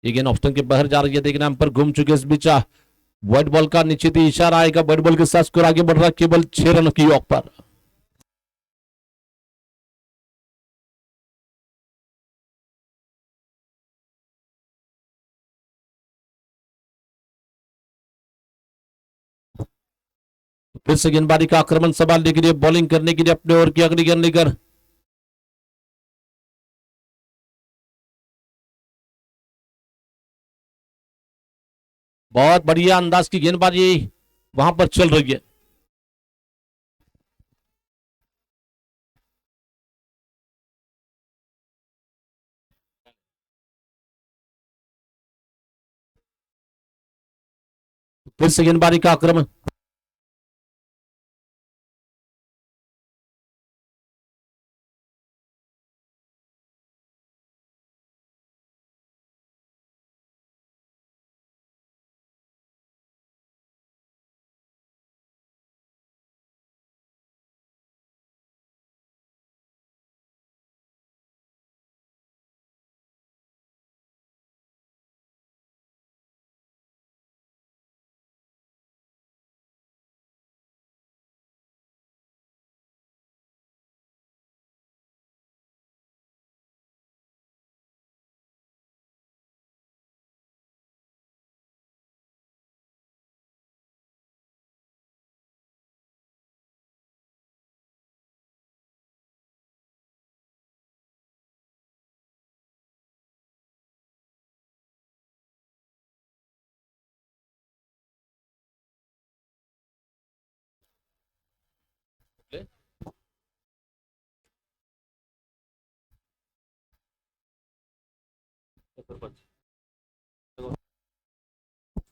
ये गेंद ऑफ स्टंप के बाहर जा रही है, लेकिन हम पर घूम चुके इस बीच व्हाइट बॉल का निश्चित ही इशारा आएगा. व्हाइट बॉल के साथ स्कोर आगे बढ़ रहा है केवल 6 रन की ऑफ पर. फिर से गेंदबाजी का आक्रमण संभालने के लिए, बॉलिंग करने के लिए अपने ओवर की अगली गेंद लेकर। बहुत बढ़िया अंदाज की गेंदबाजी वहां पर चल रही है। फिर से गेंदबाजी का आक्रमण।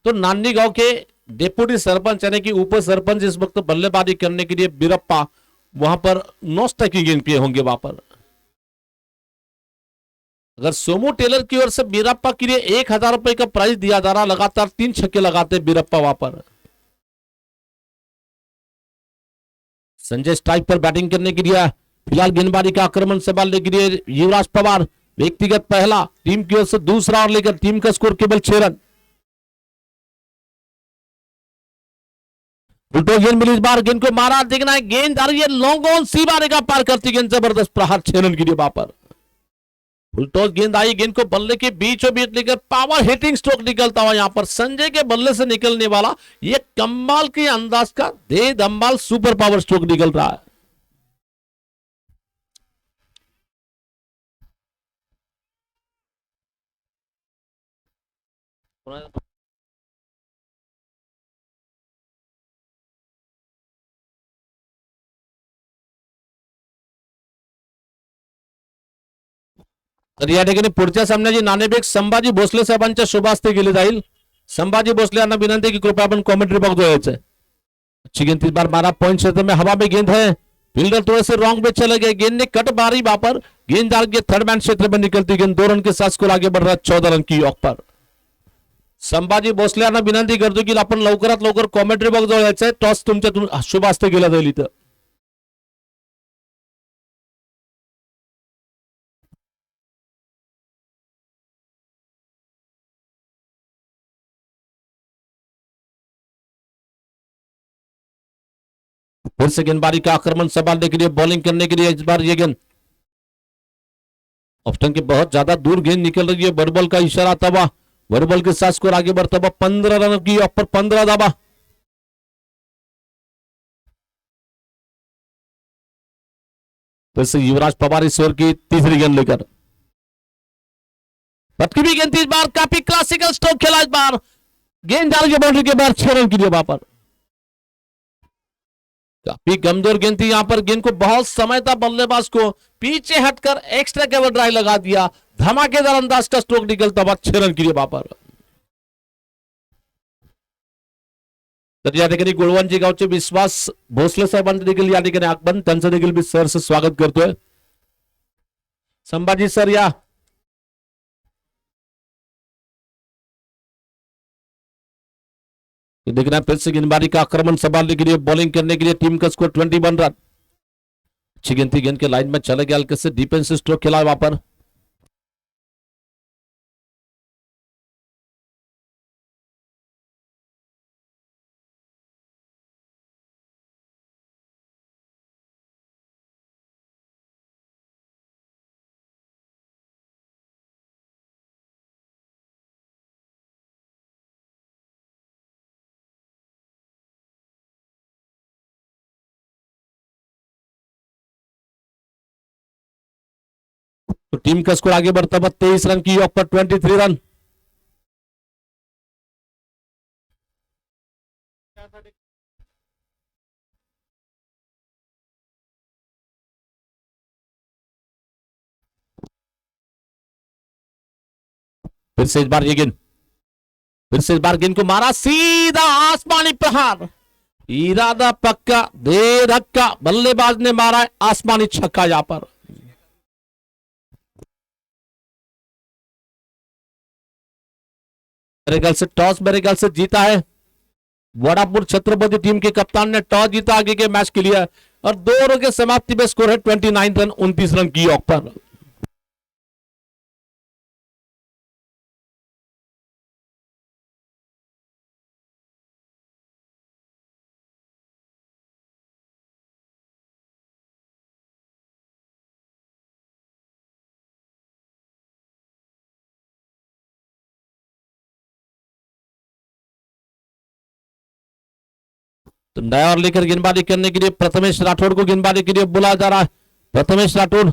तो नान्नी गांव के डेप्यूटी सरपंच यानी कि उप सरपंच इस वक्त बल्लेबाजी करने के लिए बीरप्पा वहां पर 9 की गेंद पे होंगे। वहां पर अगर सोमू टेलर की ओर से बीरप्पा के लिए 1,000 रुपए का प्राइज दिया जा रहा, लगातार 3 छक्के लगाते बीरप्पा वहां पर। संजय स्ट्राइक पर बैटिंग करने के लिए, फिलहाल गेंदबाजी का आक्रमण संभालने के लिए युवराज पवार व्यक्तिगत पहला, टीम की ओर से दूसरा और लेकर टीम का स्कोर केवल 6 रन। उल्टो गेंद मिली, इस बार गेंद को मारा, देखना है गेंद आ रही है लॉन्ग ऑन, सी बारे का पार करती गेंद, जबरदस्त प्रहार 6 रन के लिए वहां पर। फुलटॉस गेंद आई, गेंद को बल्ले के बीचों बीच लेकर पावर हिटिंग स्ट्रोक निकलता हुआ यहां पर संजय के बल्ले से निकलने वाला ये कमाल के अंदाज का दे धमाल सुपर पावर स्ट्रोक निकल रहा है। तर या ठिकाणी पुढच्या सामन्याची नाणेफेक संभाजी भोसले साहेबांच्या शुभ हस्ते केली जाईल। संभाजी भोसले यांना विनंती की कृपया आपण कॉमेंट्री बॉक्स जोड़े। अच्छी गेंद, इस बार मारा पॉइंट क्षेत्र में, हवा में गेंद है, फील्डर थोड़े से रॉन्ग पे चले गए, गेंद ने कट मारी वहां पर, गेंद डाल के थर्ड मैन क्षेत्र में निकलती गेंद 2 रन के साथ स्कोर आगे बढ़ रहा है 14 रन की ऑफ पर। संभाजी भोसले यांना विनंती करतो की आपण लवकरात लवकर कॉमेंट्री बॉक्स जवळ यायचंय, टॉस तुमच्या शुभ हस्ते केला जाईल इथं। फिर से गेंदबाजी का आक्रमण संभालने के लिए, बॉलिंग करने के लिए इस बार ये गेंद ऑप्शन के बहुत ज्यादा दूर गेंद निकल रही है, वर्बल का इशारा तबा, वर्बल के साथ स्कोर आगे बढ़ता हुआ 15 रन की ऑफ पर, 15 दाबा। फिर से युवराज पवार इस ओवर की तीसरी गेंद लेकर, पटकी भी गेंद इस बार, काफी क्लासिकल स्ट्रोक खेला इस बार, गेंद डाल के बाउंड्री के बाद 6 रन के लिए वहां पर। काफी कमजोर गेंद थी यहां पर, गेंद को बहुत समय था बल्लेबाज को पीछे हटकर एक्स्ट्रा कवर ड्राइव लगा दिया, धमाकेदार अंदाज का स्ट्रोक निकलता हुआ 6 रन के लिए वहां पर। तर या ठिकाणी गुळवंजी गावचे विश्वास भोसले साहेबांचं देखील या ठिकाणी आगमन, त्यांचं देखील मी सरचं स्वागत करतोय। संभाजी सर या। देखना फिर से गेंदबाजी का आक्रमण संभालने के लिए, बॉलिंग करने के लिए टीम का स्कोर 21 रन। अच्छी गेंद थी, गेंद के लाइन में चले गया, हल्के से डिफेंसिव स्ट्रोक खेला वहां पर। तो टीम का स्कोर आगे बढ़ता हुआ 23 रन की योग पर 23 रन। फिर से इस बार ये गेंद, फिर से इस बार गेंद को मारा सीधा आसमानी प्रहार, इरादा पक्का दे धक्का, बल्लेबाज ने मारा है आसमानी छक्का यहां पर। मेरे ख्याल से टॉस मेरे ख्याल से जीता है वडापुर छत्रपति टीम के कप्तान ने, टॉस जीता आगे के मैच के लिए, और 2 ओवर के समाप्ति में स्कोर है 29 रन 29 रन की योग पर। तो नया और लेकर गेंदबाजी करने के लिए प्रथमेश राठौड़ को गेंदबाजी के लिए बुलाया जा रहा है। प्रथमेश राठौड़,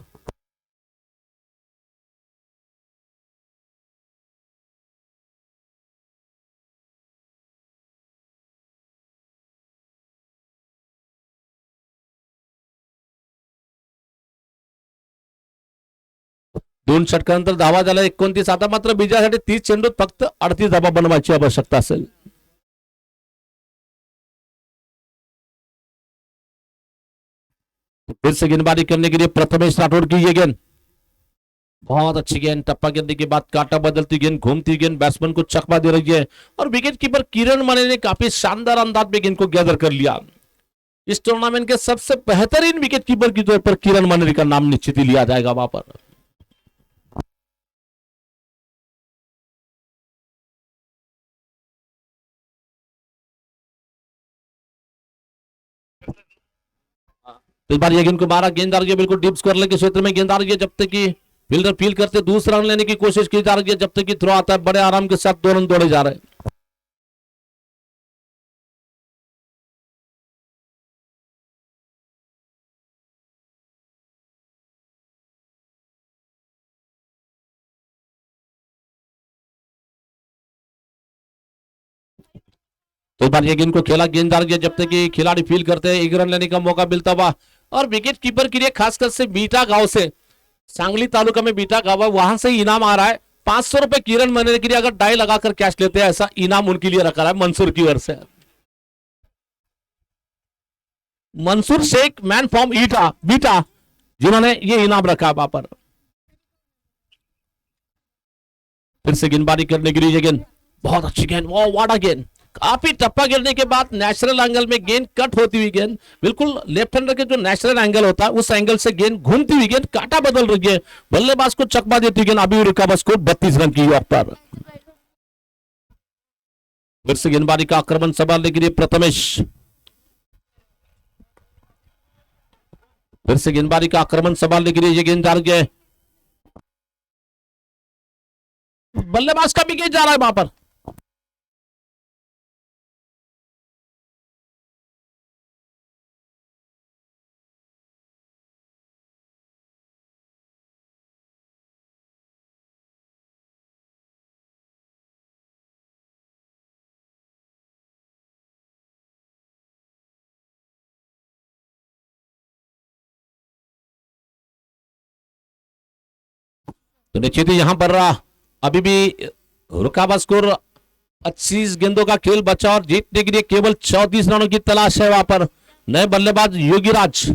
दोन षटकानंतर धावा झाला 29, आता मात्र विजयासाठी 30 चेंडूत फक्त 38 धावा बनवायची आवश्यकता असेल। फिर से गेंदबाजी करने के लिए प्रथमेश राठौड़ की ये गेंद, बहुत अच्छी गेंद, टप्पा गिरने के बाद काटा बदलती गेंद, घूमती गेंद बैट्समैन को चकमा दे रही है, और विकेट कीपर किरण मने ने काफी शानदार अंदाज में गेंद को गैदर कर लिया। इस टूर्नामेंट के सबसे बेहतरीन विकेट कीपर के तौर पर किरण मने का नाम निश्चित ही लिया जाएगा वहां पर। इस बार ये गेंद को मारा, गेंद आ रही है बिल्कुल डीप स्क्वायर के क्षेत्र में, गेंद आ रही है, जब तक कि फील्डर फील करते दूसरा रन लेने की कोशिश की जा रही है, जब तक कि थ्रो आता है बड़े आराम के साथ 2 रन दौड़े जा रहे हैं। तो इस बार ये गेंद को खेला, गेंद आ रही है, जब तक कि खिलाड़ी फील करते हैं 1 रन लेने का मौका मिलता हुआ, और विकेट कीपर के लिए खासकर से बीटा गांव से, सांगली तालुका में बीटा गांव है, वहां से इनाम आ रहा है 500 रुपए किरण महीने के लिए, अगर डाई लगाकर कैश लेते हैं ऐसा इनाम उनके लिए रखा है मंसूर की ओर से। मंसूर शेख मैन फ्रॉम ईटा बीटा, जिन्होंने ये इनाम रखा वहां पर। फिर से गेंदबाजी करने के लिए ये गेंद, बहुत अच्छी गेंद, वो वाड़ा गेंद, काफी टप्पा गिरने के बाद नेचुरल एंगल में गेंद कट होती हुई गेंद, बिल्कुल लेफ्ट हैंडर के जो नेचुरल एंगल होता है उस एंगल से गेंद घूमती हुई गेंद काटा बदल रही है, बल्लेबाज को चकमा देती गेंद, अभी रिकवर स्कोर 32 रन की योग पर। फिर से गेंदबाजी का आक्रमण संभालने के लिए प्रथमेश, फिर से गेंदबाजी का आक्रमण संभालने के लिए ये गेंद जा रही है, बल्लेबाज का भी गेंद जा रहा है वहां पर। तो निश्चित ही यहां पर अभी भी रुकावा स्कोर 25 गेंदों का खेल बचा, और जीतने के लिए केवल 34 रनों की तलाश है वहां पर। नए बल्लेबाज योगीराज,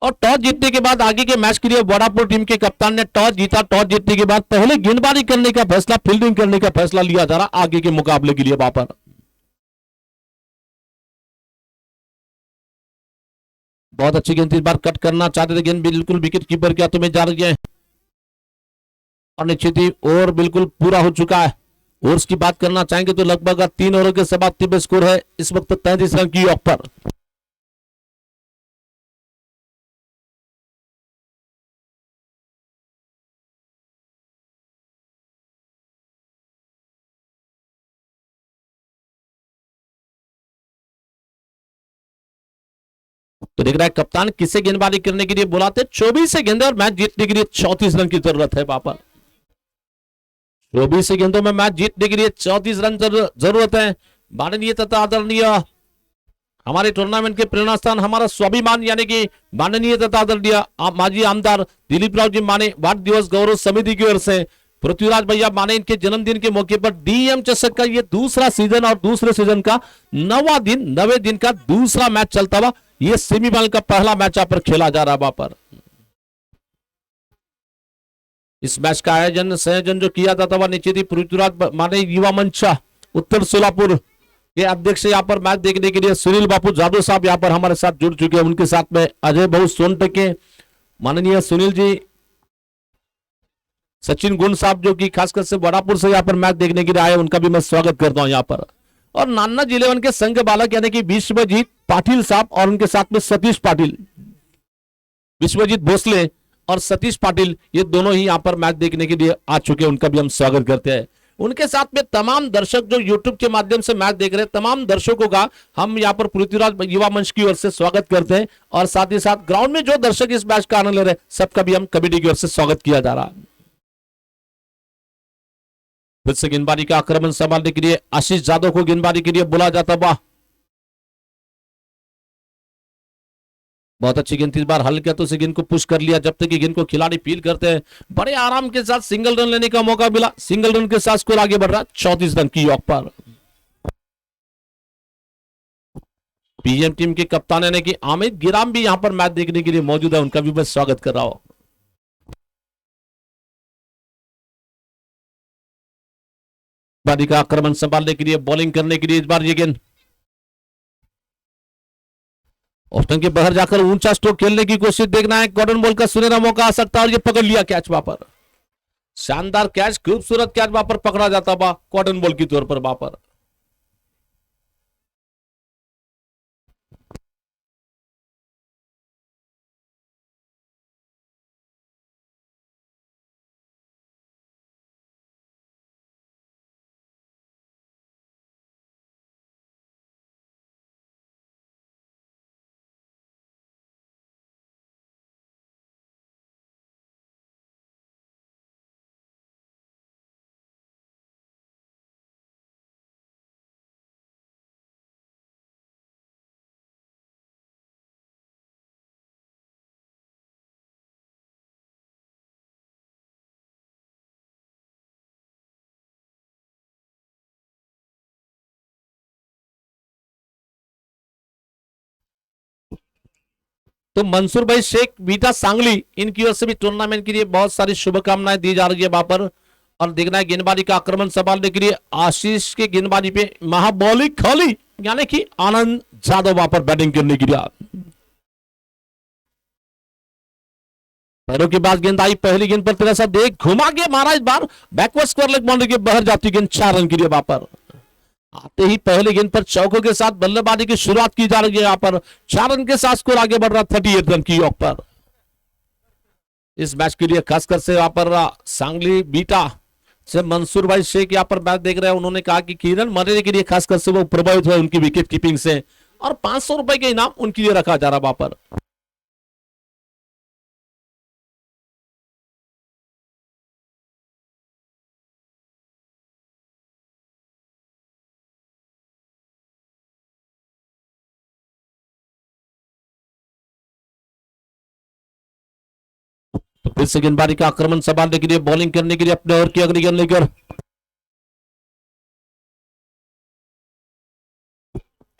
और टॉस जीतने के बाद आगे के मैच के लिए वडापुर टीम के कप्तान ने टॉस जीता, टॉस जीतने के बाद पहले गेंदबाजी करने का फैसला, फील्डिंग करने का फैसला लिया जा रहा आगे के मुकाबले के लिए वहां पर। बहुत अच्छी गेंद, इस बार कट करना चाहते थे, गेंद बिल्कुल विकेट कीपर के हाथों में जा रही है, और निश्चित ही ओवर बिल्कुल पूरा हो चुका है। ओवर्स की बात करना चाहेंगे तो लगभग 3 ओवर के समाप्ति में स्कोर है इस वक्त 33 रन की योग पर। तो देख रहा है कप्तान किसे गेंदबाजी करने के लिए बुलाते, 24 गेंदे और मैच जीतने के लिए 34 रन की जरूरत है वहां पर। 24 गेंदों में मैच जीतने के लिए 34 रन जरूरत है। माननीय तथा आदरणीय हमारे टूर्नामेंट के प्रेरणा स्थान, हमारा स्वाभिमान यानी कि माननीय तथा आदरणीय माजी आमदार दिलीप राव जी माने वार्ड दिवस गौरव समिति की ओर से पृथ्वीराज भैया माने इनके जन्मदिन के मौके पर डीएम चषक का ये दूसरा सीजन और दूसरे सीजन का 9वें दिन का दूसरा मैच चलता हुआ, ये सेमीफाइनल का पहला मैच यहाँ पर खेला जा रहा है वहां पर। इस मैच का संयोजन जो किया जाता हुआ नीचे थी पृथ्वीराज माने युवा मंच उत्तर सोलापुर के अध्यक्ष यहाँ पर मैच देखने के लिए सुनील बापू जादव साहब यहाँ पर हमारे साथ जुड़ चुके हैं। उनके साथ में अजय बहु सोनटके माननीय सुनील जी, सचिन गुण साहब जो कि खासकर से बड़ापुर से यहाँ पर मैच देखने के लिए आए, उनका भी मैं स्वागत करता हूं यहाँ पर। और नान्ना जिलेवन के संघ बालक यानी कि विश्वजीत पाटिल साहब और उनके साथ में सतीश पाटिल, विश्वजीत भोसले और सतीश पाटिल, ये दोनों ही यहाँ पर मैच देखने के लिए आ चुके हैं, उनका भी हम स्वागत करते हैं। उनके साथ में तमाम दर्शक जो YouTube के माध्यम से मैच देख रहे हैं, तमाम दर्शकों का हम यहाँ पर पृथ्वीराज युवा मंच की ओर से स्वागत करते हैं। और साथ ही साथ ग्राउंड में जो दर्शक इस मैच का आनंद ले रहे हैं, सबका भी हम कमेटी की ओर से स्वागत किया जा रहा है। फिर से गेंदबाजी का आक्रमण संभालने के लिए आशीष जादव को गेंदबाजी के लिए बुला जाता हुआ, बहुत अच्छी गेंद, इस बार हल्के तो से गेंद को पुश कर लिया। जब तक कि गेंद को खिलाड़ी फील करते हैं, बड़े आराम के साथ सिंगल रन लेने का मौका मिला। सिंगल रन के साथ स्कोर आगे बढ़ रहा 34 रन की यॉक पर। पीएम टीम के कप्तान यानी कि आमिर गिराम भी यहां पर मैच देखने के लिए मौजूद है, उनका भी मैं स्वागत कर रहा हूं। गेंदबाजी का आक्रमण संभालने के लिए, बॉलिंग करने के लिए इस बार ये गेंद ऑप्शन के बाहर जाकर ऊंचा स्ट्रोक खेलने की कोशिश, देखना है कॉटन बॉल का सुनहरा मौका आ सकता है। और ये पकड़ लिया कैच वहां पर, शानदार कैच, खूबसूरत कैच वहां पर पकड़ा जाता हुआ कॉटन बॉल की तौर पर वहां पर। तो मंसूर भाई शेख बीटा सांगली, इनकी ओर से भी टूर्नामेंट के लिए बहुत सारी शुभकामनाएं दी जा रही है वहां पर। और देखना है गेंदबाजी का आक्रमण संभालने के लिए आशीष के गेंदबाजी पे महाबौली खाली यानी कि आनंद जादव वहां पर बैटिंग करने के लिए। पैरों के बाद गेंद आई, पहली गेंद पर तेरा सा देख घुमा के मारा, इस बार बैकवर्ड स्क्वायर लेग बाउंड्री के बाहर जाती गेंद 4 रन के लिए वहां पर। आते ही पहले गेंद पर चौकों के साथ बल्लेबाजी की शुरुआत की जा रही है, यहां पर 4 रन के साथ स्कोर आगे बढ़ रहा 38 रन की यॉक पर। इस मैच के लिए खासकर से यहां पर सांगली बीटा से मंसूर भाई शेख यहां पर मैच देख रहे हैं। उन्होंने कहा कि किरण मरेने के लिए खासकर से वो प्रभावित हुए उनकी विकेट कीपिंग से, और 500 रुपए के इनाम उनके लिए रखा जा रहा वहां पर। तो फिर से गेंदबाजी का आक्रमण संभालने के लिए, बॉलिंग करने के लिए अपने ओवर की अगली गेंद लेकर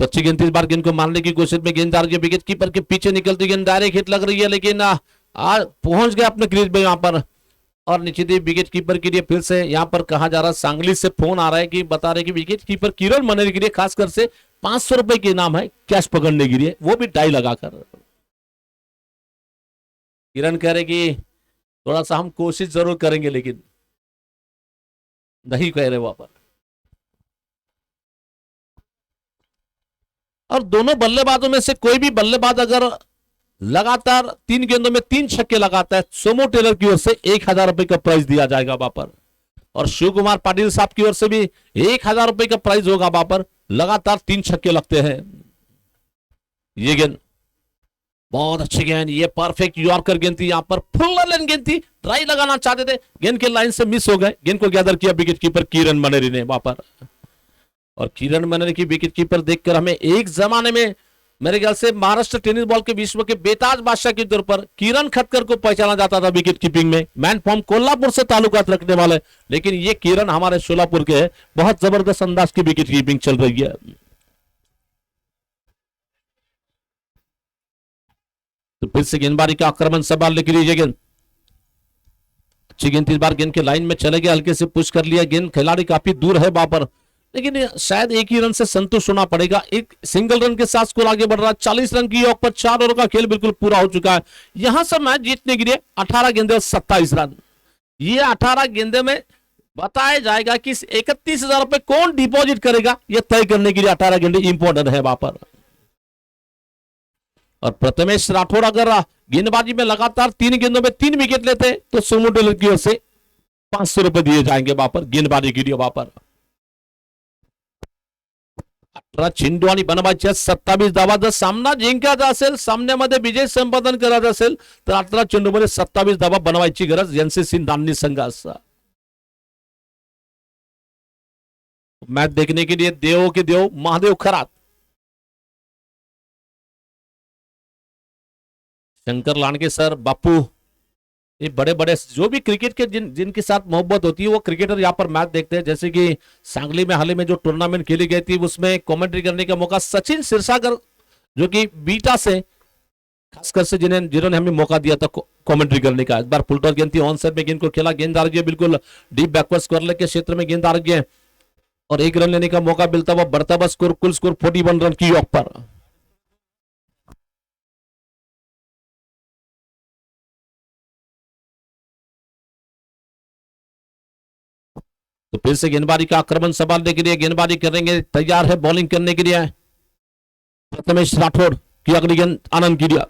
तो अच्छी गेंद, इस बार गेंद को मारने की कोशिश में गेंद जा रही है, विकेट कीपर के पीछे निकलती गेंद डायरेक्ट हिट लग रही है, लेकिन पहुंच गया अपने क्रीज में यहां पर। और निश्चित ही विकेट कीपर के लिए फिर से यहां पर कहा जा रहा है, सांगली से फोन आ रहा है कि बता रहे कि विकेट कीपर किरण मनेरी के लिए खासकर से 500 रुपए के इनाम है कैश पकड़ने के लिए, वो भी टाई लगाकर। किरण कह रहे कि थोड़ा सा हम कोशिश जरूर करेंगे, लेकिन नहीं कह रहे वहां पर। और दोनों बल्लेबाजों में से कोई भी बल्लेबाज अगर लगातार 3 गेंदों में 3 छक्के लगाता है, सोमो टेलर की ओर से 1000 रुपए का प्राइज दिया जाएगा वहां पर। और शिव कुमार पाटिल साहब की ओर से भी 1000 रुपए का प्राइज होगा वहां पर, लगातार 3 छक्के लगते हैं। ये गेंद बहुत अच्छी गेंद, ये परफेक्ट यॉर्कर गेंद थी, यहां पर फुल लेन गेंद थी, ट्राई लगाना चाहते थे, गेंद के लाइन से मिस हो गए, गेंद को गैदर किया विकेट कीपर किरण मनेरी ने वहां पर। और किरण मनेरी की विकेट कीपर देखकर हमें एक जमाने में मेरे ख्याल से महाराष्ट्र टेनिस बॉल के विश्व के बेताज बादशाह के तौर पर किरण खटकर को पहचाना जाता था विकेट कीपिंग में, मैन फॉर्म कोल्हापुर से ताल्लुकात रखने वाले, लेकिन ये किरण हमारे सोलापुर के है, बहुत जबरदस्त अंदाज की विकेट कीपिंग चल रही है। तो फिर से गेंदबाजी का आक्रमण संभालने के लिए गेंद, अच्छी गेंद, इस बार गेंद के लाइन में चले गए, हल्के से पुश कर लिया, गेंद खिलाड़ी काफी दूर है वहां पर, लेकिन शायद एक ही रन से संतुष्ट होना पड़ेगा। एक सिंगल रन के साथ स्कोर आगे बढ़ रहा है, 40 रन की योग पर 4 ओवर का खेल बिल्कुल पूरा हो चुका है। यहां से मैच जीतने के लिए 18 गेंदे और 27 रन, ये 18 गेंदे में बताया जाएगा कि 31,000 रुपए कौन डिपॉजिट करेगा, यह तय करने के लिए 18 गेंदे इंपॉर्टेंट है वहां पर। और प्रथमेश राठौड़ अगर गेंदबाजी में लगातार 3 गेंदों में 3 विकेट लेते तो सोमू टेलर की ओर से 500 रुपए दिए जाएंगे वहां पर गेंदबाजी के लिए। वहां पर 18 चेंडू बनवायचे 27 धावा, जर सामना जिंकायचा असेल, सामन्यामध्ये विजय संपादन करायचा असेल तर 18 चेंडूमध्ये 27 धावा बनवायची गरज एनसीसी नान्नी संघास। मैच देखने के लिए देवों के देव महादेव खरात, शंकर लांडगे सर, बापू, ये बड़े बड़े जो भी क्रिकेट के जिनके साथ मोहब्बत होती है वो क्रिकेटर यहाँ पर मैच देखते हैं। जैसे कि सांगली में हाल ही में जो टूर्नामेंट खेली गई थी उसमें कमेंट्री करने का मौका सचिन सिरसागर जो कि बीटा से खासकर से जिन्होंने हमें मौका दिया था कमेंट्री करने का। इस बार फुलटॉस गेंद थी, ऑन साइड में गेंद को खेला, गेंद आ रही है बिल्कुल डीप बैकवर्ड स्क्वायर के क्षेत्र में गेंद आ रही है और 1 रन लेने का मौका मिलता हुआ बढ़ता हुआ स्कोर, कुल स्कोर 41 रन की योग पर। तो फिर से गेंदबाजी का आक्रमण संभालने के लिए गेंदबाजी करेंगे, तैयार है बॉलिंग करने के लिए प्रथमेश राठौड़ की अगली गेंद आनंद की दिया,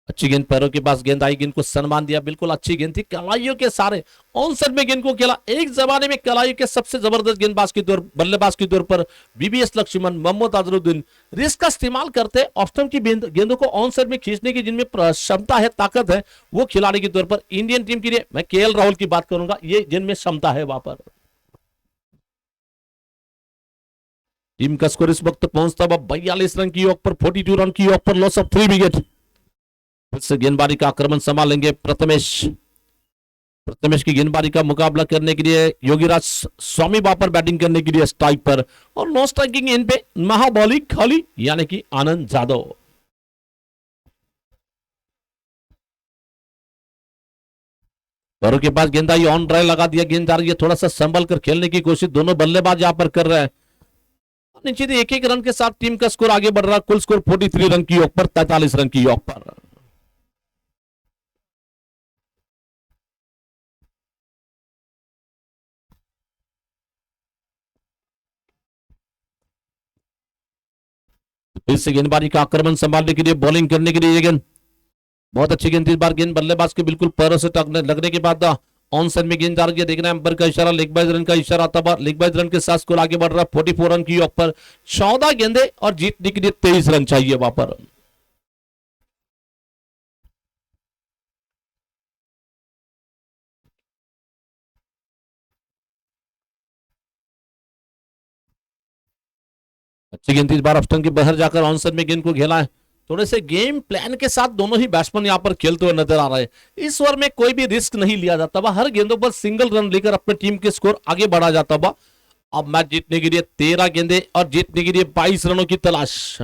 अच्छी गेंद, पैरों के पास गेंद आई, गेंद को सम्मान दिया, बिल्कुल अच्छी गेंद थी, कलाइयों के सारे ऑन साइड में गेंद को खेला। एक जमाने में कलाइयों के सबसे जबरदस्त गेंदबाज की तौर बल्लेबाज के तौर पर बीबीएस लक्ष्मण, मोहम्मद अजरुद्दीन रिस्क का इस्तेमाल करते, ऑफ स्टंप की गेंदों को ऑन साइड में खींचने की जिनमें क्षमता है, ताकत है, वो खिलाड़ी के तौर पर इंडियन टीम के लिए मैं केएल राहुल की बात करूंगा, ये जिनमें क्षमता है वहां पर। टीम का स्कोर इस वक्त पहुंचता हुआ 42 रन की योग पर, 42 रन की योग पर, लॉस ऑफ 3 विकेट। फिर से गेंदबाजी का आक्रमण संभालेंगे प्रथमेश, प्रथमेश की गेंदबाजी का मुकाबला करने के लिए योगीराज स्वामी वापर बैटिंग करने के लिए स्ट्राइक पर, और नो स्ट्राइकिंग इन पे महाबॉलिंग खाली यानी कि आनंद जादव। पैरों के पास गेंद आई, ऑन ड्राइव लगा दिया, गेंद आ रही है, थोड़ा सा संभल कर खेलने की कोशिश दोनों बल्लेबाज यहां पर कर रहे हैं। निश्चित 1-1 रन के साथ टीम का स्कोर आगे बढ़ रहा है, कुल स्कोर 43 रन की योग पर, 43 रन की योग पर। फिर से गेंदबाजी का आक्रमण संभालने के लिए बॉलिंग करने के लिए ये गेंद, बहुत अच्छी गेंद थी, इस बार गेंद बल्लेबाज के बिल्कुल पैरों से लगने के बाद ऑन साइड में गेंद आ रही है, देखना है अंपायर का इशारा, लेग बाइज रन का इशारा आता है, लेग बाइज रन के साथ स्कोर आगे बढ़ रहा है 44 रन की योग पर, 14 गेंदे और जीतने के लिए 23 रन चाहिए वहां पर। अच्छी गेंद इस बार ऑप्शन के बाहर जाकर ऑन साइड में गेंद को खेला है, थोड़े से गेम प्लान के साथ दोनों ही बैट्समैन यहां पर खेलते हुए नजर आ रहे हैं। इस ओवर में कोई भी रिस्क नहीं लिया जाता हुआ, हर गेंदों पर सिंगल रन लेकर अपने टीम के स्कोर आगे बढ़ा जाता हुआ। अब मैच जीतने के लिए 13 गेंदे और जीतने के लिए 22 रनों की तलाश,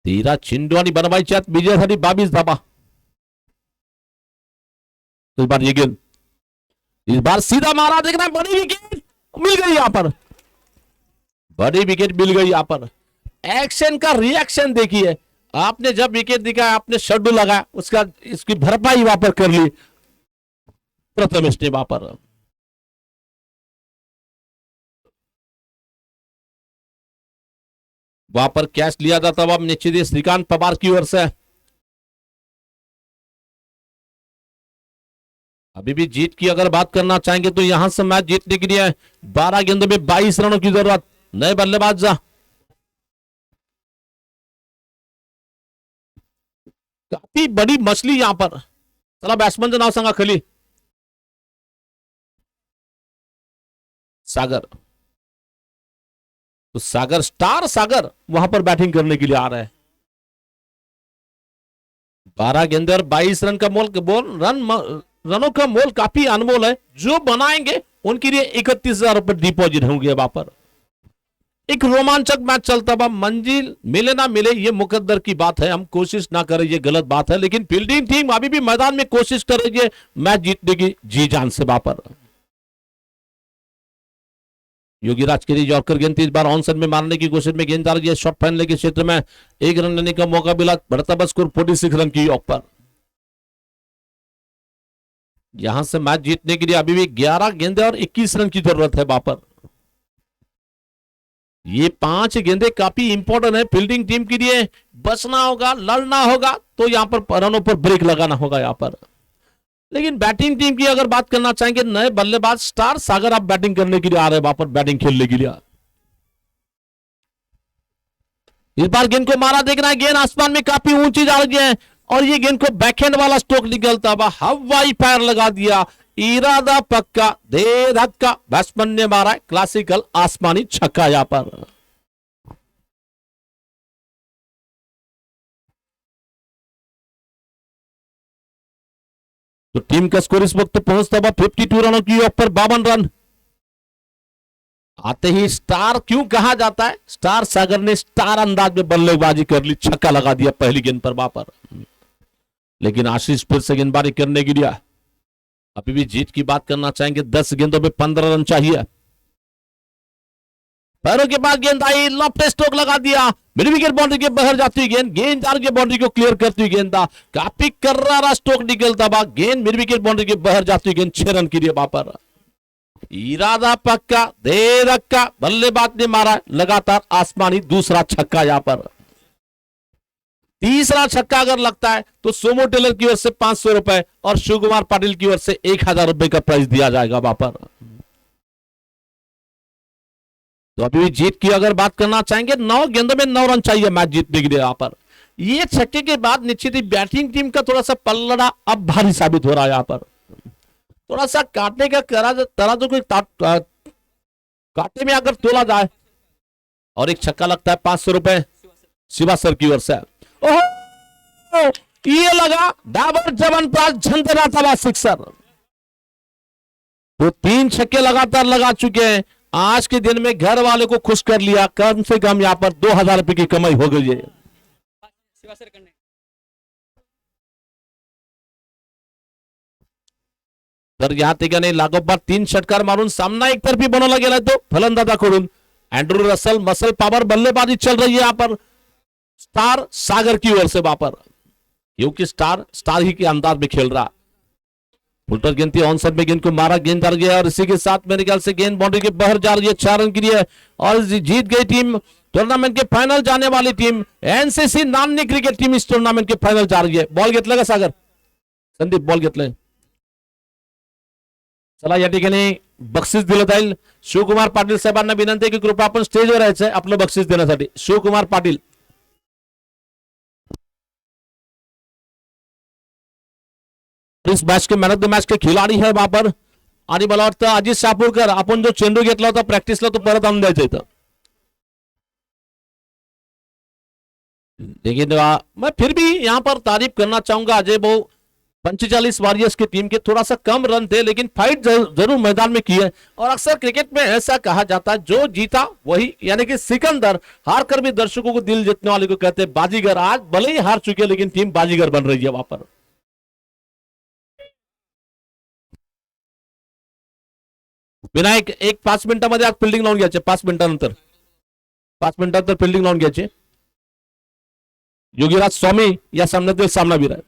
13 चेंडू बनवायचे आहेत विजयासाठी 22 धावा। इस बार ये गेंद, इस बार सीधा मारा, देखना बड़ी विकेट मिल गई, यहां पर बड़ी विकेट मिल गई। यहां पर एक्शन का रिएक्शन देखिए, आपने जब विकेट दिखाया, आपने शेड्यूल लगाया, उसका इसकी भरपाई वहां पर कर ली प्रथमेश ने वहां पर। वहां पर कैच लिया जाता हुआ निश्चित ही श्रीकांत पवार की ओर से। अभी भी जीत की अगर बात करना चाहेंगे तो यहां से मैच जीतने के लिए 12 गेंदों में 22 रनों की जरूरत। नए बल्लेबाज काफी बड़ी मछली यहां पर. चला बॅट्समनचं नाव सांगा खाली. सागर. तो सागर, स्टार सागर वहां पर बैटिंग करने के लिए आ रहा है. 12 गेंदे और 22 रन का मोल. रनों का मोल काफी अनमोल है. जो बनाएंगे उनके लिए 31,000 रुपए डिपॉजिट होंगे वहां पर. एक रोमांचक मैच चलता हुआ. मंजिल मिले ना मिले ये मुकद्दर की बात है. हम कोशिश ना करें ये गलत बात है, लेकिन फील्डिंग टीम अभी भी मैदान में कोशिश कर रही है मैच जीतने की जी जान से. वहां पर योगीराज के लिए यॉर्कर गेंद इस बार ऑन साइड में मारने की कोशिश में गेंद आ रही है. शॉट फाइनल के क्षेत्र में 1 रन लेने का मौका मिला. बढ़ता बस स्कोर 46 रन की ऑफ पर. यहां से मैच जीतने के लिए अभी भी 11 गेंदे और 21 रन की जरूरत है. वहां पर ये 5 गेंदे काफी इंपॉर्टेंट है फील्डिंग टीम के लिए. बचना होगा, लड़ना होगा, तो यहां पर रनों पर ब्रेक लगाना होगा यहां पर. लेकिन बैटिंग टीम की अगर बात करना चाहेंगे, नए बल्लेबाज स्टार सागर आप बैटिंग करने के लिए आ रहे हैं वहां पर, बैटिंग खेलने के लिए. इस बार गेंद को मारा देख रहा है. गेंद आसमान में काफी ऊंची जा रही है और ये गेंद को बैकहैंड वाला स्ट्रोक निकलता हुआ हवाई फायर लगा दिया. इरादा पक्का, दे धक्का. बैट्समैन ने मारा है क्लासिकल आसमानी छक्का यहां पर. तो टीम का स्कोर इस वक्त पहुंचता हुआ 52 रनों की ओर पर 52 रन. आते ही स्टार क्यों कहा जाता है? स्टार सागर ने स्टार अंदाज में बल्लेबाजी कर ली, छक्का लगा दिया पहली गेंद पर वहां पर. लेकिन आशीष फिर से गेंदबाजी करने के लिए अभी भी जीत की बात करना चाहेंगे. 10 गेंदों में 15 रन चाहिए. पैरों के बाद गेंद आई, लॉफ्ट स्ट्रोक लगा दिया. मिड विकेट बाउंड्री के बाहर जाती हुई गेंद, गेंददार की बाउंड्री को क्लियर करती हुई गेंद. काफी कर्रारा स्ट्रोक निकलता हुआ गेंद मिड विकेट बाउंड्री के बाहर जाती हुई गेंद 6 रन के लिए वहां पर. इरादा पक्का, दे धक्का. बल्लेबाज ने मारा लगातार आसमानी दूसरा छक्का यहां पर. तीसरा छक्का अगर लगता है तो सोमो टेलर की ओर से 500 रुपए और शिव कुमार पाटिल की ओर से 1000 रुपए का प्राइज दिया जाएगा वहां पर. तो अभी भी जीत की अगर बात करना चाहेंगे, 9 गेंदों में 9 रन चाहिए मैच जीतने के लिए यहां पर. ये छक्के के बाद निश्चित ही बैटिंग टीम का थोड़ा सा पल्लड़ा अब भारी साबित हो रहा है यहां पर. थोड़ा सा काटने का तराजू को काटने में अगर तोला जाए और एक छक्का लगता है 500 रुपए शिवा सर की ओर से. ओहो, ये लगा डाबर जबनप्रास झंझना तला सिक्सर. वो 3 छक्के लगातार लगा चुके हैं. आज के दिन में घर वाले को खुश कर लिया. कम से कम यहां पर 2000 रुपए की कमाई हो गई है. तर या ठिकाणी लागोपाठ 3 षटकार मारून सामना एक तरफी बनवला गेला. तो फलंदाजाकडून अँड्रू रसल मसल पावर बल्लेबाजी चल रही है यहां पर स्टार सागर की ओर से वहां पर, क्योंकि स्टार ही के अंदाज में खेल रहा. फुलटर गेंद ऑन साइड में गेंद को मारा, गेंद आ गया और इसी के साथ मेरे ख्याल से गेंद बाउंड्री के बाहर जा रही है. 4 रन के लिए और जीत गई टीम. टूर्नामेंट के फाइनल जाने वाली टीम एनसीसी नामनी क्रिकेट टीम इस टूर्नामेंट के फाइनल जा रही है. बॉल घेतला का सागर? संदीप बॉल घेतलंय. चला या ठिकाणी बक्षीस दिलं जाईल. शिवकुमार पाटील साहेबांना विनंती आहे की कृपया आपण स्टेजवर यायचंय आपलं बक्षीस देण्यासाठी. शिवकुमार पाटील. इस मैच के मैन ऑफ द मैच के खिलाडी है वहां पर. आणि मला वाटतं अजित शापूरकर आपण जो चेंडू घेतला होता प्रॅक्टिसला तो परत आणून द्यायचा इथं. लेकिन मैं फिर भी यहां पर तारीफ करना चाहूंगा अजय भाऊ. 45 वॉरियर्स की टीम के थोड़ा सा कम रन थे लेकिन फाइट जरूर मैदान में की है. और अक्सर क्रिकेट में ऐसा कहा जाता है जो जीता वही, यानी कि सिकंदर हार कर भी दर्शकों को दिल जीतने वाले को कहते हैं बाजीगर. आज भले ही हार चुके लेकिन टीम बाजीगर बन रही है वहां पर. विनायक एक 5 मिनिटांमध्ये आज फिल्डिंग लावून घ्यायचे. 5 मिनिटानंतर 5 मिनिटानंतर फिल्डिंग लावून घ्यायचे. योगीराज स्वामी या सामन्यातील सामनावीर आहे.